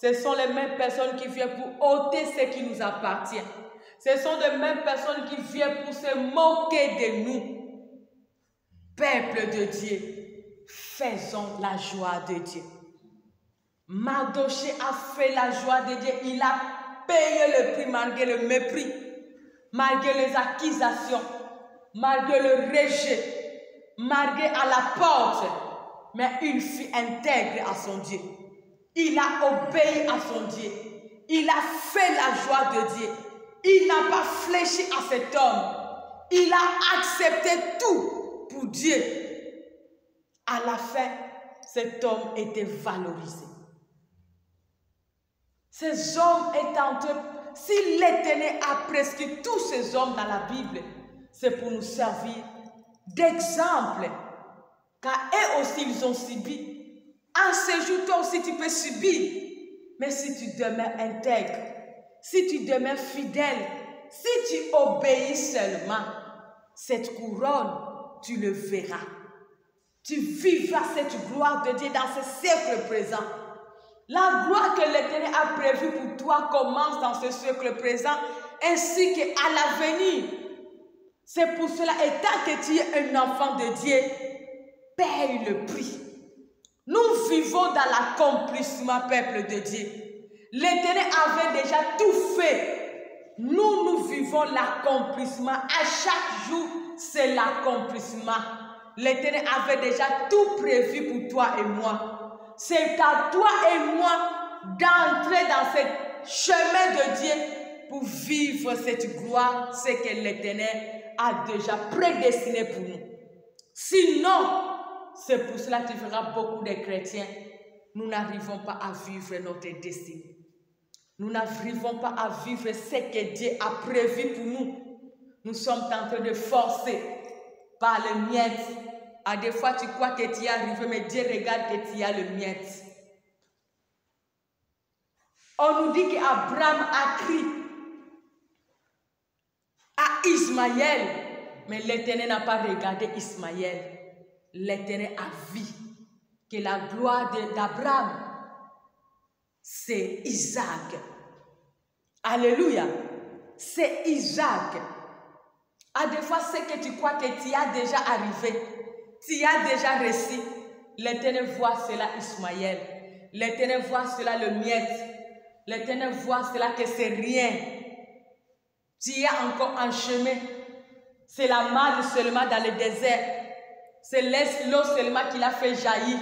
Ce sont les mêmes personnes qui viennent pour ôter ce qui nous appartient. Ce sont les mêmes personnes qui viennent pour se moquer de nous. Peuple de Dieu, faisons la joie de Dieu. Mardochée a fait la joie de Dieu. Il a payé le prix malgré le mépris, malgré les accusations, malgré le rejet, malgré à la porte. Mais il fut intègre à son Dieu. Il a obéi à son Dieu. Il a fait la joie de Dieu. Il n'a pas fléchi à cet homme. Il a accepté tout pour Dieu. À la fin, cet homme était valorisé. Ces hommes étant, si l'Éternel a prescrit tous ces hommes dans la Bible, c'est pour nous servir d'exemple. Car eux aussi, ils ont subi. En ce jour, toi aussi, tu peux subir. Mais si tu demeures intègre, si tu demeures fidèle, si tu obéis seulement, cette couronne, tu le verras. Tu vivras cette gloire de Dieu dans ce siècle présent. La gloire que l'Éternel a prévue pour toi commence dans ce siècle présent ainsi qu'à l'avenir. C'est pour cela, étant que tu es un enfant de Dieu, paye le prix. Nous vivons dans l'accomplissement, peuple de Dieu. L'Éternel avait déjà tout fait. Nous vivons l'accomplissement. À chaque jour, c'est l'accomplissement. L'Éternel avait déjà tout prévu pour toi et moi. C'est à toi et moi d'entrer dans ce chemin de Dieu pour vivre cette gloire, ce que l'Éternel a déjà prédestiné pour nous. Sinon, c'est pour cela que tu verras beaucoup de chrétiens, nous n'arrivons pas à vivre notre destinée. Nous n'arrivons pas à vivre ce que Dieu a prévu pour nous. Nous sommes en train de forcer par le miettes. À des fois, tu crois que tu es arrivé, mais Dieu regarde que tu as le miettes. On nous dit qu'Abraham a crié à Ismaël, mais l'Éternel n'a pas regardé Ismaël. L'Éternel a vu que la gloire d'Abraham, c'est Isaac. Alléluia. C'est Isaac. À des fois, ce que tu crois que tu as déjà arrivé, tu as déjà reçu, l'Éternel voit cela Ismaël. L'Éternel voit cela le miette. L'Éternel voit cela que c'est rien. Tu es encore en chemin. C'est la marche seulement dans le désert. C'est l'eau seulement qui l'a fait jaillir.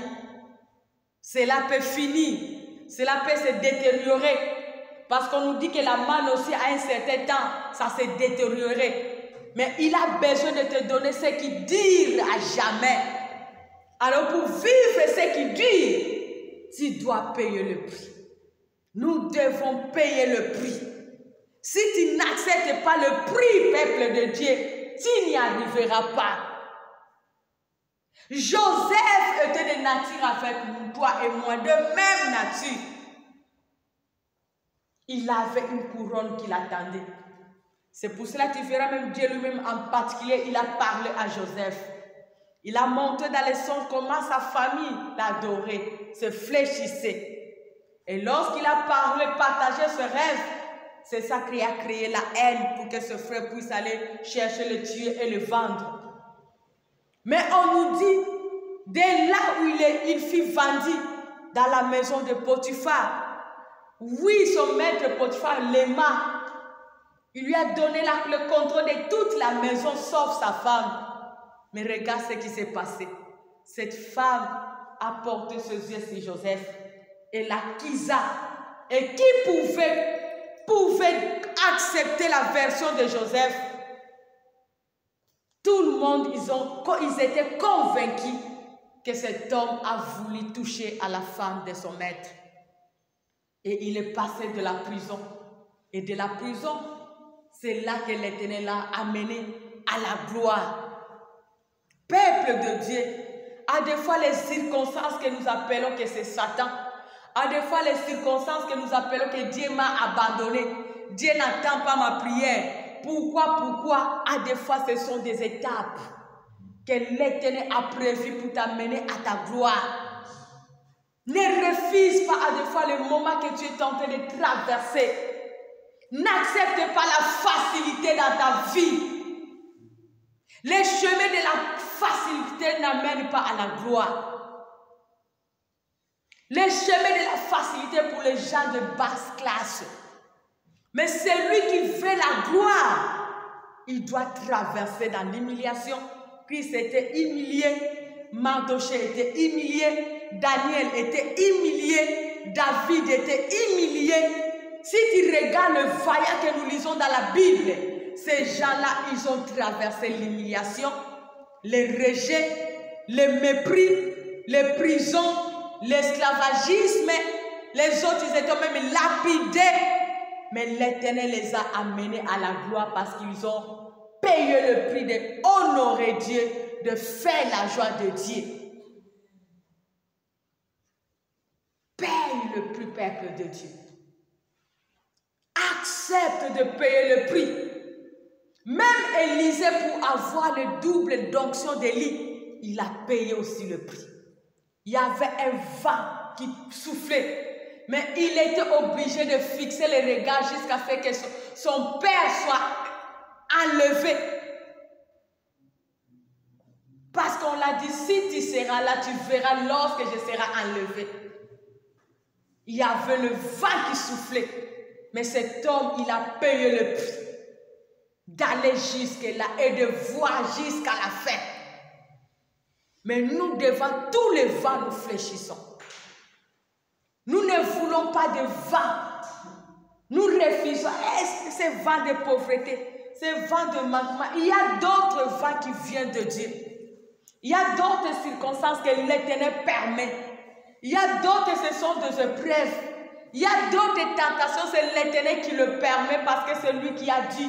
Cela peut finir. Cela peut se détériorer. Parce qu'on nous dit que la manne aussi, à un certain temps, ça s'est détérioré. Mais il a besoin de te donner ce qui dure à jamais. Alors pour vivre ce qui dure, tu dois payer le prix. Nous devons payer le prix. Si tu n'acceptes pas le prix, peuple de Dieu, tu n'y arriveras pas. Joseph était de nature avec toi et moi, de même nature. Il avait une couronne qui l'attendait. C'est pour cela que tu verras même Dieu lui-même en particulier, il a parlé à Joseph. Il a montré dans les songes comment sa famille l'adorait, se fléchissait. Et lorsqu'il a parlé, partagé ce rêve, c'est ça qui a créé la haine pour que ce frère puisse aller chercher le tuer et le vendre. Mais on nous dit, dès là où il fut vendu dans la maison de Potiphar, oui, son maître Potiphar l'aima. Il lui a donné le contrôle de toute la maison sauf sa femme. Mais regarde ce qui s'est passé. Cette femme a porté ses yeux sur Joseph et l'accusa. Et qui pouvait accepter la version de Joseph? Tout le monde, ils étaient convaincus que cet homme a voulu toucher à la femme de son maître. Et il est passé de la prison Et de la prison, c'est là que l'Éternel l'a amené à la gloire. Peuple de Dieu, à des fois les circonstances que nous appelons que c'est Satan, à des fois les circonstances que nous appelons que Dieu m'a abandonné, Dieu n'attend pas ma prière. Pourquoi? À des fois ce sont des étapes que l'Éternel a prévues pour t'amener à ta gloire. Ne refuse pas à des fois le moment que tu es en train de traverser. N'accepte pas la facilité dans ta vie. Les chemins de la facilité n'amènent pas à la gloire. Les chemins de la facilité pour les gens de basse classe. Mais celui qui veut la gloire, il doit traverser dans l'humiliation. Christ était humilié, Mardochée était humilié, Daniel était humilié, David était humilié. Si tu regardes le vaillant que nous lisons dans la Bible, ces gens-là, ils ont traversé l'humiliation, les rejets, le mépris, les prisons, l'esclavagisme. Les autres, ils étaient même lapidés. Mais l'Éternel les a amenés à la gloire parce qu'ils ont payé le prix d'honorer Dieu, de faire la joie de Dieu. Paye le prix, peuple de Dieu. Accepte de payer le prix. Même Élisée, pour avoir le double d'onction d'Élie, il a payé aussi le prix. Il y avait un vent qui soufflait. Mais il était obligé de fixer les regards jusqu'à ce que son père soit enlevé. Parce qu'on l'a dit, si tu seras là, tu verras lorsque je serai enlevé. Il y avait le vent qui soufflait. Mais cet homme, il a payé le prix d'aller jusque-là et de voir jusqu'à la fin. Mais nous, devant tous les vents, nous fléchissons. Nous ne voulons pas de vent. Nous refusons. Est-ce que ces vents de pauvreté, ces vents de manquement, il y a d'autres vents qui viennent de Dieu. Il y a d'autres circonstances que l'Éternel permet. Il y a d'autres, ce sont des épreuves. Il y a d'autres tentations, c'est l'Éternel qui le permet parce que c'est lui qui a dit,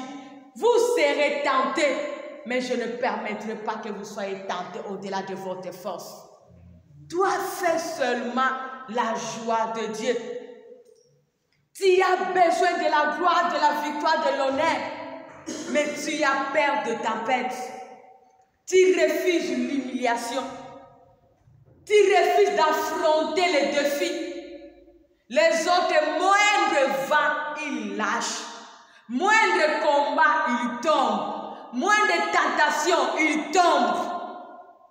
vous serez tentés, mais je ne permettrai pas que vous soyez tentés au-delà de votre force. Toi, fais seulement la joie de Dieu. Tu as besoin de la gloire, de la victoire, de l'honneur, mais tu as peur de ta perte. Tu refuses l'humiliation. Tu refuses d'affronter les défis. Les autres, moindre vent, ils lâchent. Moindre combat, ils tombent. Moindre tentation, ils tombent.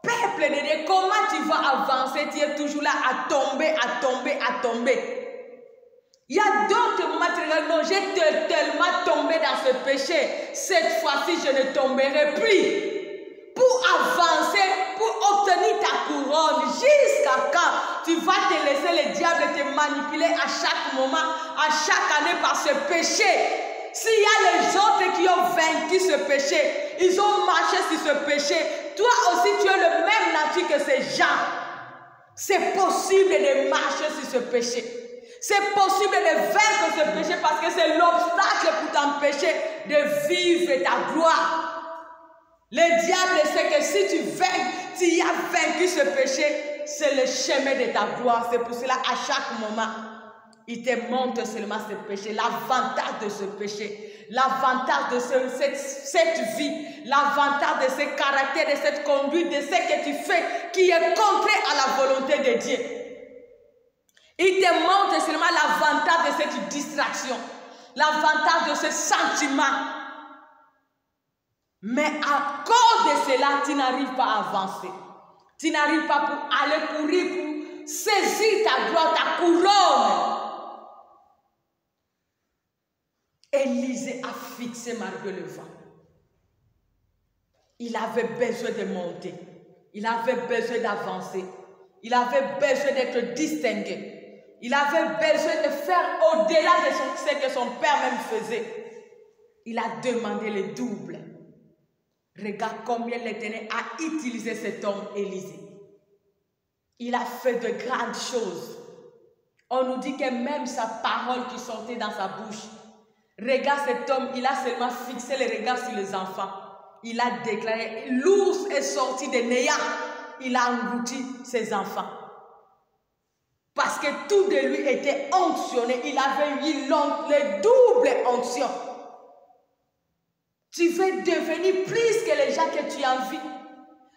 Peuple de Dieu, comment tu vas avancer? Tu es toujours là à tomber, à tomber, à tomber. Il y a d'autres matériels. Non, j'ai tellement tombé dans ce péché. Cette fois-ci, je ne tomberai plus. Pour avancer, pour obtenir ta couronne, jusqu'à quand tu vas te laisser le diable te manipuler à chaque moment, à chaque année par ce péché. S'il y a les autres qui ont vaincu ce péché, ils ont marché sur ce péché, toi aussi tu es le même nature que ces gens. C'est possible de marcher sur ce péché. C'est possible de vaincre ce péché parce que c'est l'obstacle pour t'empêcher de vivre ta gloire. Le diable sait que si tu as vaincu ce péché, c'est le chemin de ta gloire. C'est pour cela, à chaque moment, il te montre seulement ce péché, l'avantage de ce péché, l'avantage de cette vie, l'avantage de ce caractère, de cette conduite, de ce que tu fais, qui est contraire à la volonté de Dieu. Il te montre seulement l'avantage de cette distraction, l'avantage de ce sentiment. Mais à cause de cela, tu n'arrives pas à avancer. Tu n'arrives pas pour aller courir, pour saisir ta gloire, ta couronne. Élisée a fixé malgré le vent. Il avait besoin de monter. Il avait besoin d'avancer. Il avait besoin d'être distingué. Il avait besoin de faire au-delà de ce que son père même faisait. Il a demandé le double. Regarde combien l'Éternel a utilisé cet homme Élisée. Il a fait de grandes choses. On nous dit que même sa parole qui sortait dans sa bouche, Regarde cet homme, il a seulement fixé les regards sur les enfants. Il a déclaré, l'ours est sorti des néants. Il a englouti ses enfants. Parce que tout de lui était onctionné. Il avait eu le double onction. Tu veux devenir plus que les gens que tu envies.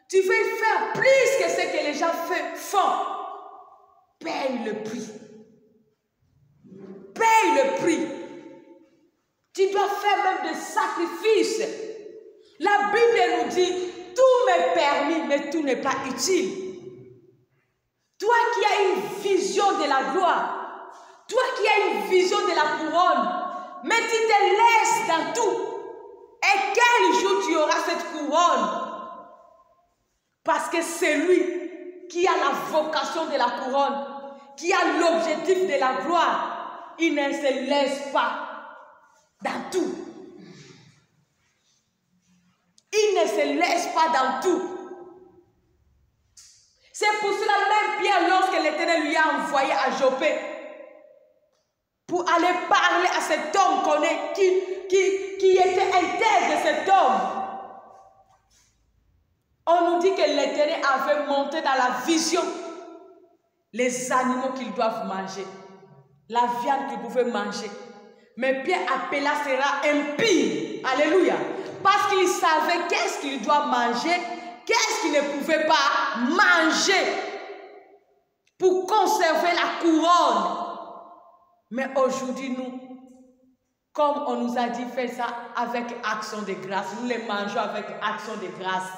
Tu veux faire plus que ce que les gens font. Paye le prix. Paye le prix. Tu dois faire même des sacrifices. La Bible nous dit, tout m'est permis, mais tout n'est pas utile. Toi qui as une vision de la gloire, toi qui as une vision de la couronne, mais tu te laisses dans tout. Et quel jour tu auras cette couronne? Parce que c'est lui qui a la vocation de la couronne, qui a l'objectif de la gloire, il ne se laisse pas dans tout. Il ne se laisse pas dans tout. C'est pour cela même Pierre, lorsque l'Éternel lui a envoyé à Joppé pour aller parler à cet homme qui était intègre de cet homme. On nous dit que l'Éternel avait monté dans la vision les animaux qu'ils doivent manger, la viande qu'ils pouvaient manger. Mais Pierre appela cela impie. Alléluia. Parce qu'il savait qu'est-ce qu'il doit manger, qu'est-ce qu'il ne pouvait pas manger pour conserver la couronne. Mais aujourd'hui, nous, comme on nous a dit, faire ça avec action de grâce. Nous les mangeons avec action de grâce.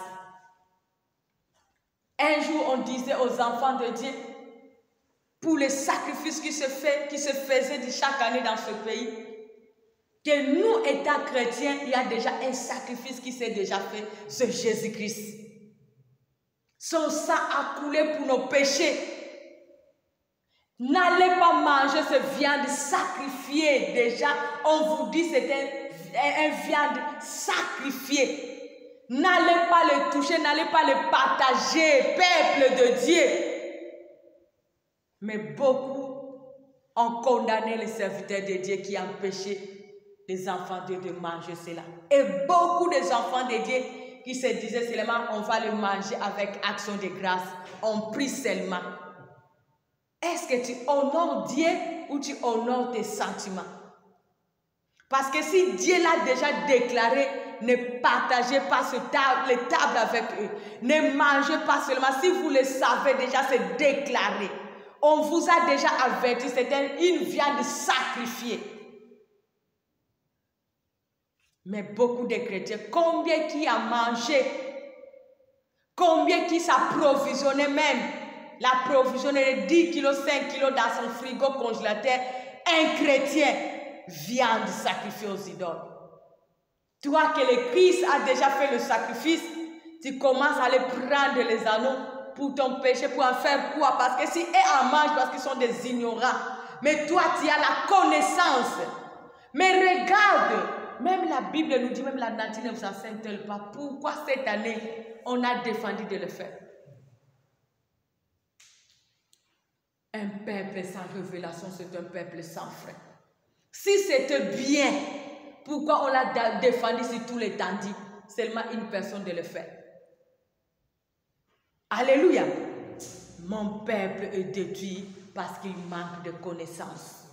Un jour, on disait aux enfants de Dieu, pour les sacrifices qui se faisaient chaque année dans ce pays, que nous, étant chrétiens, il y a déjà un sacrifice qui s'est déjà fait, c'est Jésus-Christ. Son sang a coulé pour nos péchés. N'allez pas manger cette viande sacrifiée. Déjà, on vous dit que c'est une viande sacrifiée. N'allez pas le toucher, n'allez pas le partager, peuple de Dieu. Mais beaucoup ont condamné les serviteurs de Dieu qui empêchaient les enfants de Dieu de manger cela. Et beaucoup des enfants de Dieu qui se disaient seulement on va le manger avec action de grâce. On prie seulement. Est-ce que tu honores Dieu ou tu honores tes sentiments? Parce que si Dieu l'a déjà déclaré, ne partagez pas les tables avec eux. Ne mangez pas seulement. Si vous le savez déjà, c'est déclaré. On vous a déjà averti, c'est une viande sacrifiée. Mais beaucoup de chrétiens, combien qui a mangé, combien qui s'approvisionnait même, l'approvisionner 10 kilos, 5 kilos dans son frigo congélateur, un chrétien, viande sacrifiée aux idoles. Toi que le Christ a déjà fait le sacrifice, tu commences à aller prendre les anneaux pour ton péché, pour en faire quoi? Parce que si eux en mangent, parce qu'ils sont des ignorants. Mais toi, tu as la connaissance. Mais regarde, même la Bible nous dit, même la nature ne vous enseigne-t-elle pas pourquoi cette année, on a défendu de le faire. Un peuple sans révélation, c'est un peuple sans frein. Si c'était bien, pourquoi on l'a défendu sur tous les tandis? Seulement une personne de le faire. Alléluia. Mon peuple est détruit parce qu'il manque de connaissances.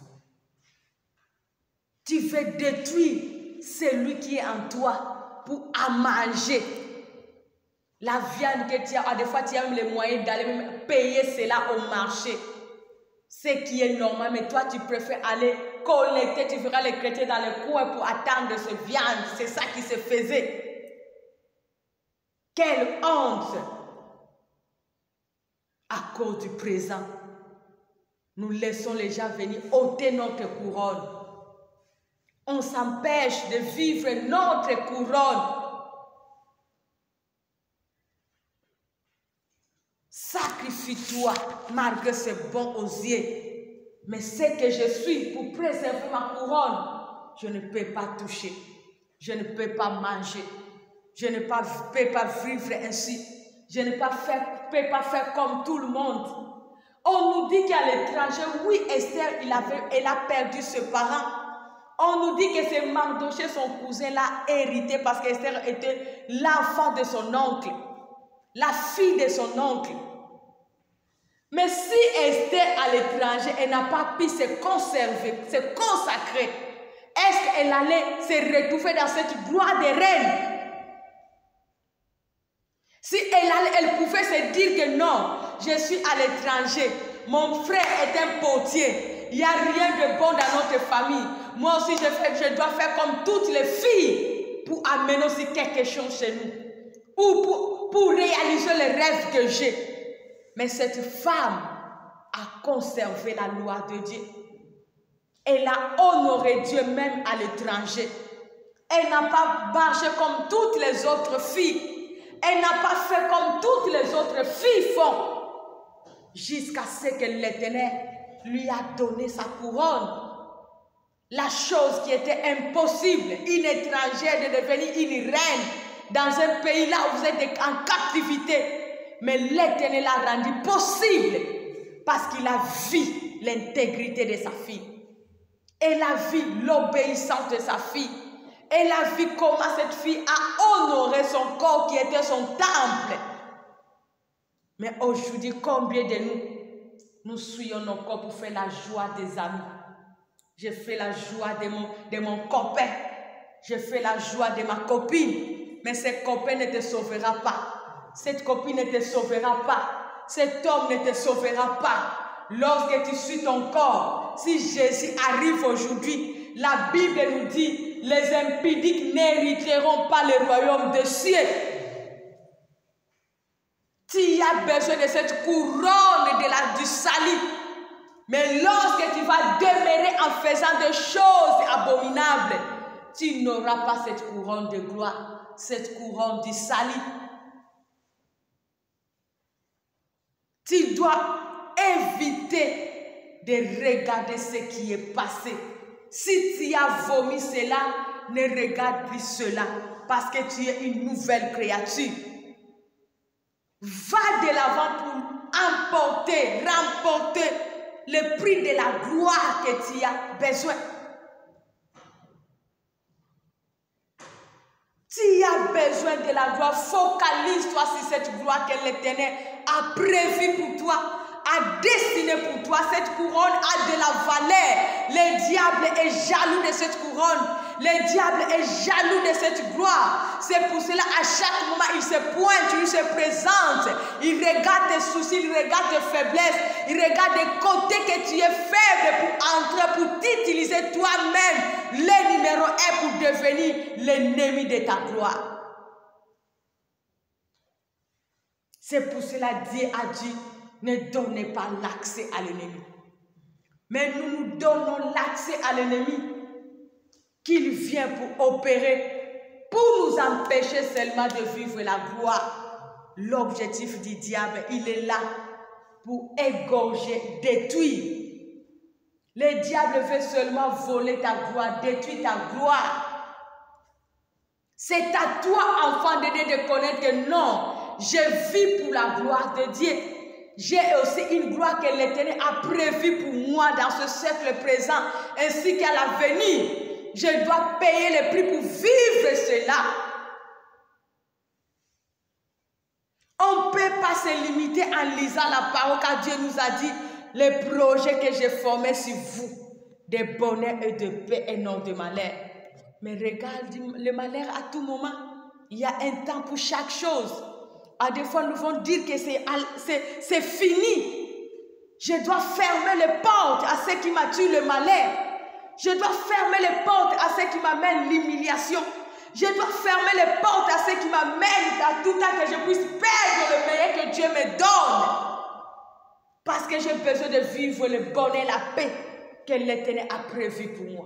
Tu veux détruire celui qui est en toi pour en manger. La viande que tu as, des fois tu as même les moyens d'aller même payer cela au marché. Ce qui est normal, mais toi tu préfères aller collecter, tu feras les chrétiens dans les coins pour attendre cette viande. C'est ça qui se faisait. Quelle honte! À cause du présent, nous laissons les gens venir ôter notre couronne. On s'empêche de vivre notre couronne. Sacrifie-toi, malgré c'est bon aux yeux. Mais ce que je suis pour préserver ma couronne, je ne peux pas toucher. Je ne peux pas manger. Je ne peux pas vivre ainsi. Je ne peux pas faire comme tout le monde. On nous dit qu'à l'étranger, oui, Esther, elle a perdu ses parents. On nous dit que c'est Mardochée, son cousin, l'a hérité parce qu'Esther était l'enfant de son oncle, la fille de son oncle. Mais si Esther à l'étranger, elle n'a pas pu se conserver, se consacrer, est-ce qu'elle allait se retrouver dans cette gloire de reine? Si elle pouvait se dire que non, je suis à l'étranger, mon frère est un potier, il n'y a rien de bon dans notre famille. Moi aussi, je dois faire comme toutes les filles pour amener aussi quelque chose chez nous. Ou pour réaliser les rêves que j'ai. Mais cette femme a conservé la loi de Dieu. Elle a honoré Dieu même à l'étranger. Elle n'a pas marché comme toutes les autres filles. Elle n'a pas fait comme toutes les autres filles font. Jusqu'à ce que l'Éternel lui a donné sa couronne. La chose qui était impossible, une étrangère de devenir une reine dans un pays là où vous êtes en captivité. Mais l'Éternel l'a rendu possible parce qu'il a vu l'intégrité de sa fille. Elle a vu l'obéissance de sa fille. Elle a vu comment cette fille a honoré son corps qui était son temple. Mais aujourd'hui, combien de nous suivons nos corps pour faire la joie des amis? Je fais la joie de mon copain. Je fais la joie de ma copine. Mais ce copain ne te sauvera pas. Cette copine ne te sauvera pas. Cet homme ne te sauvera pas. Lorsque tu suis ton corps, si Jésus arrive aujourd'hui, la Bible nous dit, les impudiques n'hériteront pas le royaume des cieux. Tu as besoin de cette couronne du salut. Mais lorsque tu vas demeurer en faisant des choses abominables, tu n'auras pas cette couronne de gloire, cette couronne du salut. Tu dois éviter de regarder ce qui est passé. Si tu as vomi cela, ne regarde plus cela, parce que tu es une nouvelle créature. Va de l'avant pour remporter le prix de la gloire que tu as besoin. Tu as besoin de la gloire. Focalise-toi sur cette gloire que l'Éternel a prévue pour toi, a destiné pour toi. Cette couronne a de la valeur. Le diable est jaloux de cette couronne. Le diable est jaloux de cette gloire. C'est pour cela, à chaque moment, il se pointe, il se présente. Il regarde tes soucis, il regarde tes faiblesses. Il regarde des côtés que tu es faible pour entrer, pour t'utiliser toi-même. Le numéro 1 pour devenir l'ennemi de ta gloire. C'est pour cela, Dieu a dit, ne donnez pas l'accès à l'ennemi. Mais nous donnons l'accès à l'ennemi qu'il vient pour opérer, pour nous empêcher seulement de vivre la gloire. L'objectif du diable, il est là pour égorger, détruire. Le diable veut seulement voler ta gloire, détruire ta gloire. C'est à toi, enfant de Dieu, de connaître que non, je vis pour la gloire de Dieu. J'ai aussi une gloire que l'Éternel a prévue pour moi dans ce siècle présent, ainsi qu'à l'avenir. Je dois payer le prix pour vivre cela. On ne peut pas se limiter en lisant la parole, car Dieu nous a dit, les projets que j'ai formés sur vous, de bonheur et de paix et non de malheur. Mais regarde, le malheur à tout moment, il y a un temps pour chaque chose. À des fois, nous vont dire que c'est fini. Je dois fermer les portes à ceux qui m'attirent le malheur. Je dois fermer les portes à ceux qui m'amènent l'humiliation. Je dois fermer les portes à ceux qui m'amènent à tout temps que je puisse perdre le meilleur que Dieu me donne. Parce que j'ai besoin de vivre le bonheur, la paix que l'Éternel a prévu pour moi.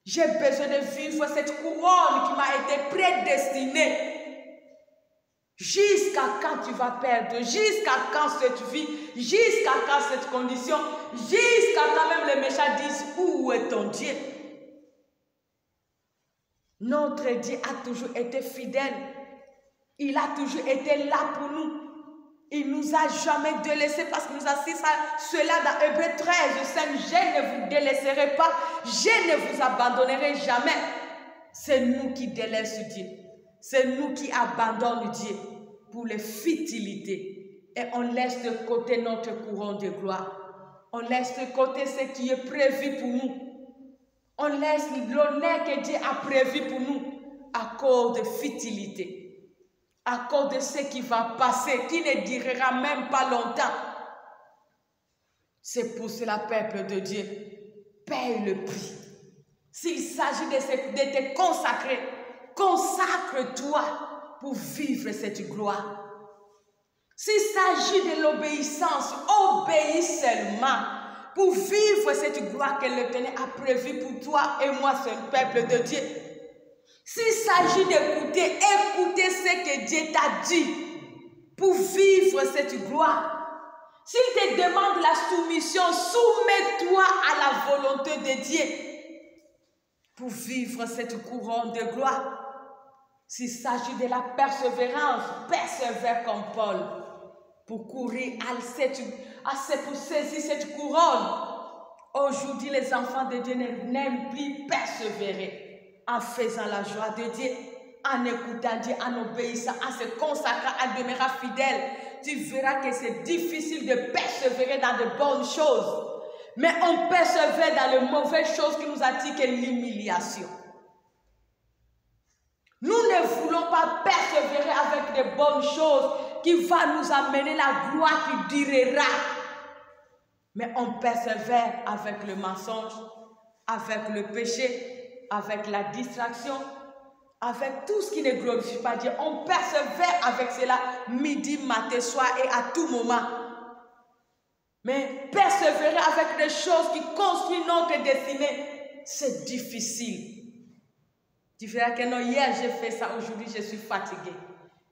J'ai besoin de vivre cette couronne qui m'a été prédestinée. Jusqu'à quand tu vas perdre, jusqu'à quand cette vie, jusqu'à quand cette condition, jusqu'à quand même les méchants disent où est ton Dieu? Notre Dieu a toujours été fidèle. Il a toujours été là pour nous. Il ne nous a jamais délaissés parce qu'il nous a dit cela dans Hébreux 13, 5. Je ne vous délaisserai pas, je ne vous abandonnerai jamais. C'est nous qui délaissons Dieu. C'est nous qui abandonnons Dieu pour les futilités. Et on laisse de côté notre couronne de gloire. On laisse de côté ce qui est prévu pour nous. On laisse l'honneur que Dieu a prévu pour nous à cause de futilité. À cause de ce qui va passer, qui ne durera même pas longtemps. C'est pour cela, peuple de Dieu, paye le prix. S'il s'agit de te consacrer, consacre-toi pour vivre cette gloire. S'il s'agit de l'obéissance, obéis seulement pour vivre cette gloire que l'Éternel a prévue pour toi et moi, seul peuple de Dieu. S'il s'agit d'écouter, écoutez ce que Dieu t'a dit pour vivre cette gloire. S'il te demande la soumission, soumets-toi à la volonté de Dieu pour vivre cette couronne de gloire. S'il s'agit de la persévérance, persévère comme Paul pour courir pour saisir cette couronne. Aujourd'hui, les enfants de Dieu n'aiment plus persévérer. En faisant la joie de Dieu, en écoutant Dieu, en obéissant, en se consacrant, en demeurant fidèle, tu verras que c'est difficile de persévérer dans de bonnes choses. Mais on persévère dans les mauvaises choses qui nous attirent que l'humiliation. Nous ne voulons pas persévérer avec de bonnes choses qui vont nous amener la gloire qui durera. Mais on persévère avec le mensonge, avec le péché, avec la distraction, avec tout ce qui ne glorifie pas Dieu. On persévère avec cela midi, matin, soir et à tout moment. Mais persévérer avec des choses qui construisent notre destinée, c'est difficile. Tu verras que non, hier j'ai fait ça, aujourd'hui je suis fatiguée.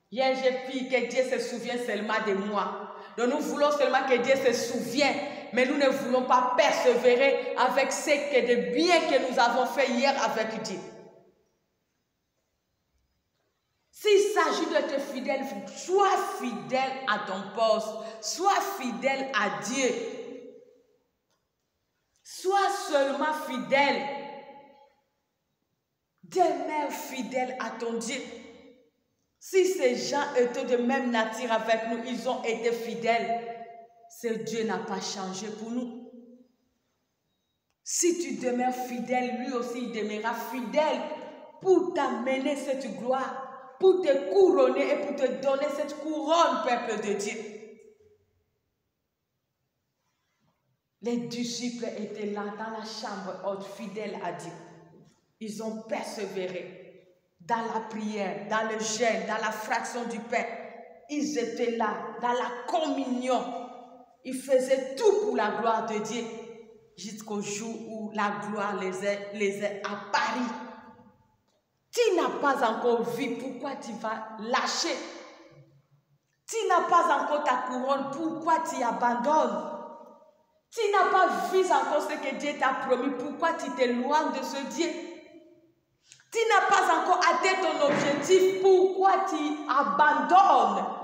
Hier j'ai pris que Dieu se souvienne seulement de moi. Donc nous voulons seulement que Dieu se souvienne. Mais nous ne voulons pas persévérer avec ce que de bien que nous avons fait hier avec Dieu. S'il s'agit d'être fidèle, sois fidèle à ton poste. Sois fidèle à Dieu. Sois seulement fidèle. Demeure fidèle à ton Dieu. Si ces gens étaient de même nature avec nous, ils ont été fidèles. Ce Dieu n'a pas changé pour nous. Si tu demeures fidèle, lui aussi il demeurera fidèle pour t'amener cette gloire, pour te couronner et pour te donner cette couronne, peuple de Dieu. Les disciples étaient là dans la chambre haute, fidèles à Dieu. Ils ont persévéré dans la prière, dans le jeûne, dans la fraction du pain. Ils étaient là dans la communion. Ils faisaient tout pour la gloire de Dieu jusqu'au jour où la gloire les est apparue. Tu n'as pas encore vu, pourquoi tu vas lâcher? Tu n'as pas encore ta couronne, pourquoi tu abandonnes? Tu n'as pas vu encore ce que Dieu t'a promis, pourquoi tu t'éloignes de ce Dieu? Tu n'as pas encore atteint ton objectif, pourquoi tu abandonnes?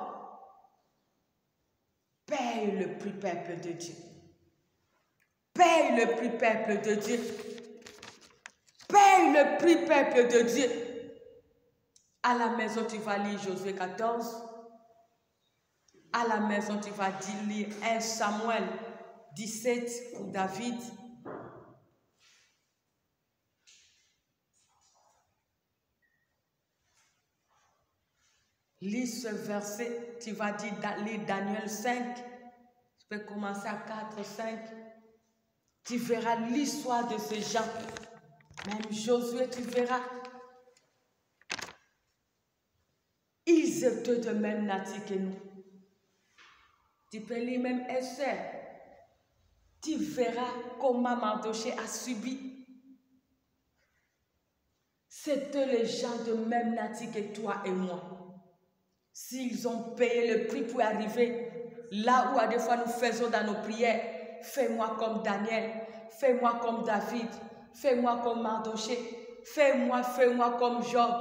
Paye le prix, peuple de Dieu. Paye le prix, peuple de Dieu. Paye le prix, peuple de Dieu. À la maison, tu vas lire Josué 14. À la maison, tu vas lire 1 Samuel 17 pour David. Lis ce verset, tu vas lire Daniel 5. Tu peux commencer à 4, 5. Tu verras l'histoire de ces gens. Même Josué, tu verras. Ils étaient de même nature que nous. Tu peux lire même Esther. Tu verras comment Mardochée a subi. C'était les gens de même nature que toi et moi. S'ils ont payé le prix pour arriver là où à des fois nous faisons dans nos prières, fais-moi comme Daniel, fais-moi comme David, fais-moi comme Mardochée, fais-moi comme Job.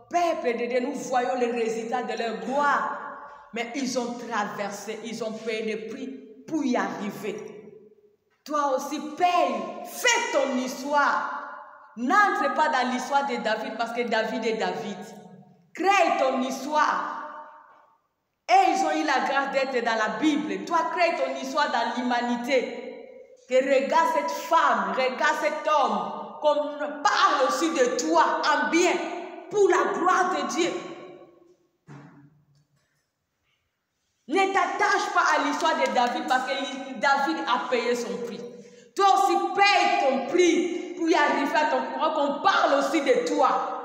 Peuple de Dieu, nous voyons les résultats de leur gloire. mais ils ont traversé, ils ont payé le prix pour y arriver. Toi aussi, paye, fais ton histoire. N'entre pas dans l'histoire de David parce que David est David. Crée ton histoire. Et ils ont eu la grâce d'être dans la Bible. Toi, crée ton histoire dans l'humanité. Que regarde cette femme, regarde cet homme, qu'on parle aussi de toi en bien, pour la gloire de Dieu. Ne t'attache pas à l'histoire de David parce que David a payé son prix. Toi aussi, paye ton prix pour y arriver à ton courant, qu'on parle aussi de toi.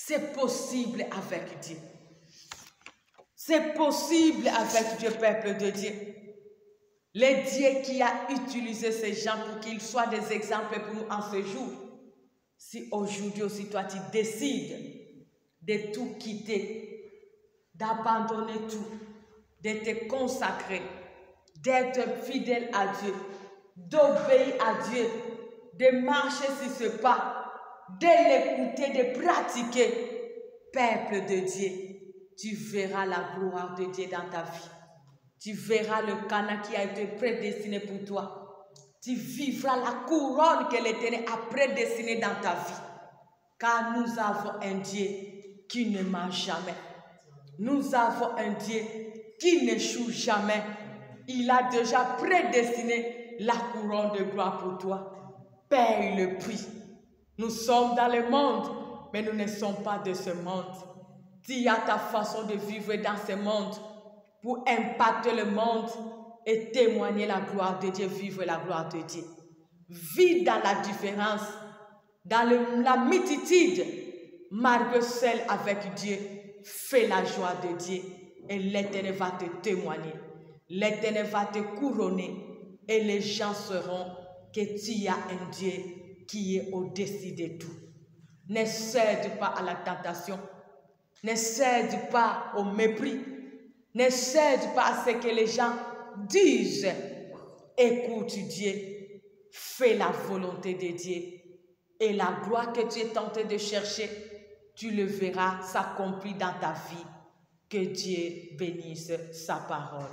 C'est possible avec Dieu. C'est possible avec Dieu, peuple de Dieu. Le Dieu qui a utilisé ces gens pour qu'ils soient des exemples pour nous en ce jour. Si aujourd'hui aussi toi tu décides de tout quitter, d'abandonner tout, de te consacrer, d'être fidèle à Dieu, d'obéir à Dieu, de marcher sur ce pas, de l'écouter, de pratiquer, peuple de Dieu, tu verras la gloire de Dieu dans ta vie. Tu verras le Canaan qui a été prédestiné pour toi. Tu vivras la couronne que l'Éternel a prédestinée dans ta vie. Car nous avons un Dieu qui ne ment jamais. Nous avons un Dieu qui n'échoue jamais. Il a déjà prédestiné la couronne de gloire pour toi. Paye le prix. Nous sommes dans le monde, mais nous ne sommes pas de ce monde. Tu as ta façon de vivre dans ce monde pour impacter le monde et témoigner la gloire de Dieu, vivre la gloire de Dieu. Vis dans la différence, dans la multitude, marque seul avec Dieu, fais la joie de Dieu et l'Éternel va te témoigner. L'Éternel va te couronner et les gens sauront que tu as un Dieu qui est au-dessus de tout. Ne cède pas à la tentation. Ne cède pas au mépris. Ne cède pas à ce que les gens disent. Écoute Dieu. Fais la volonté de Dieu. Et la gloire que tu es tenté de chercher, tu le verras s'accomplir dans ta vie. Que Dieu bénisse sa parole.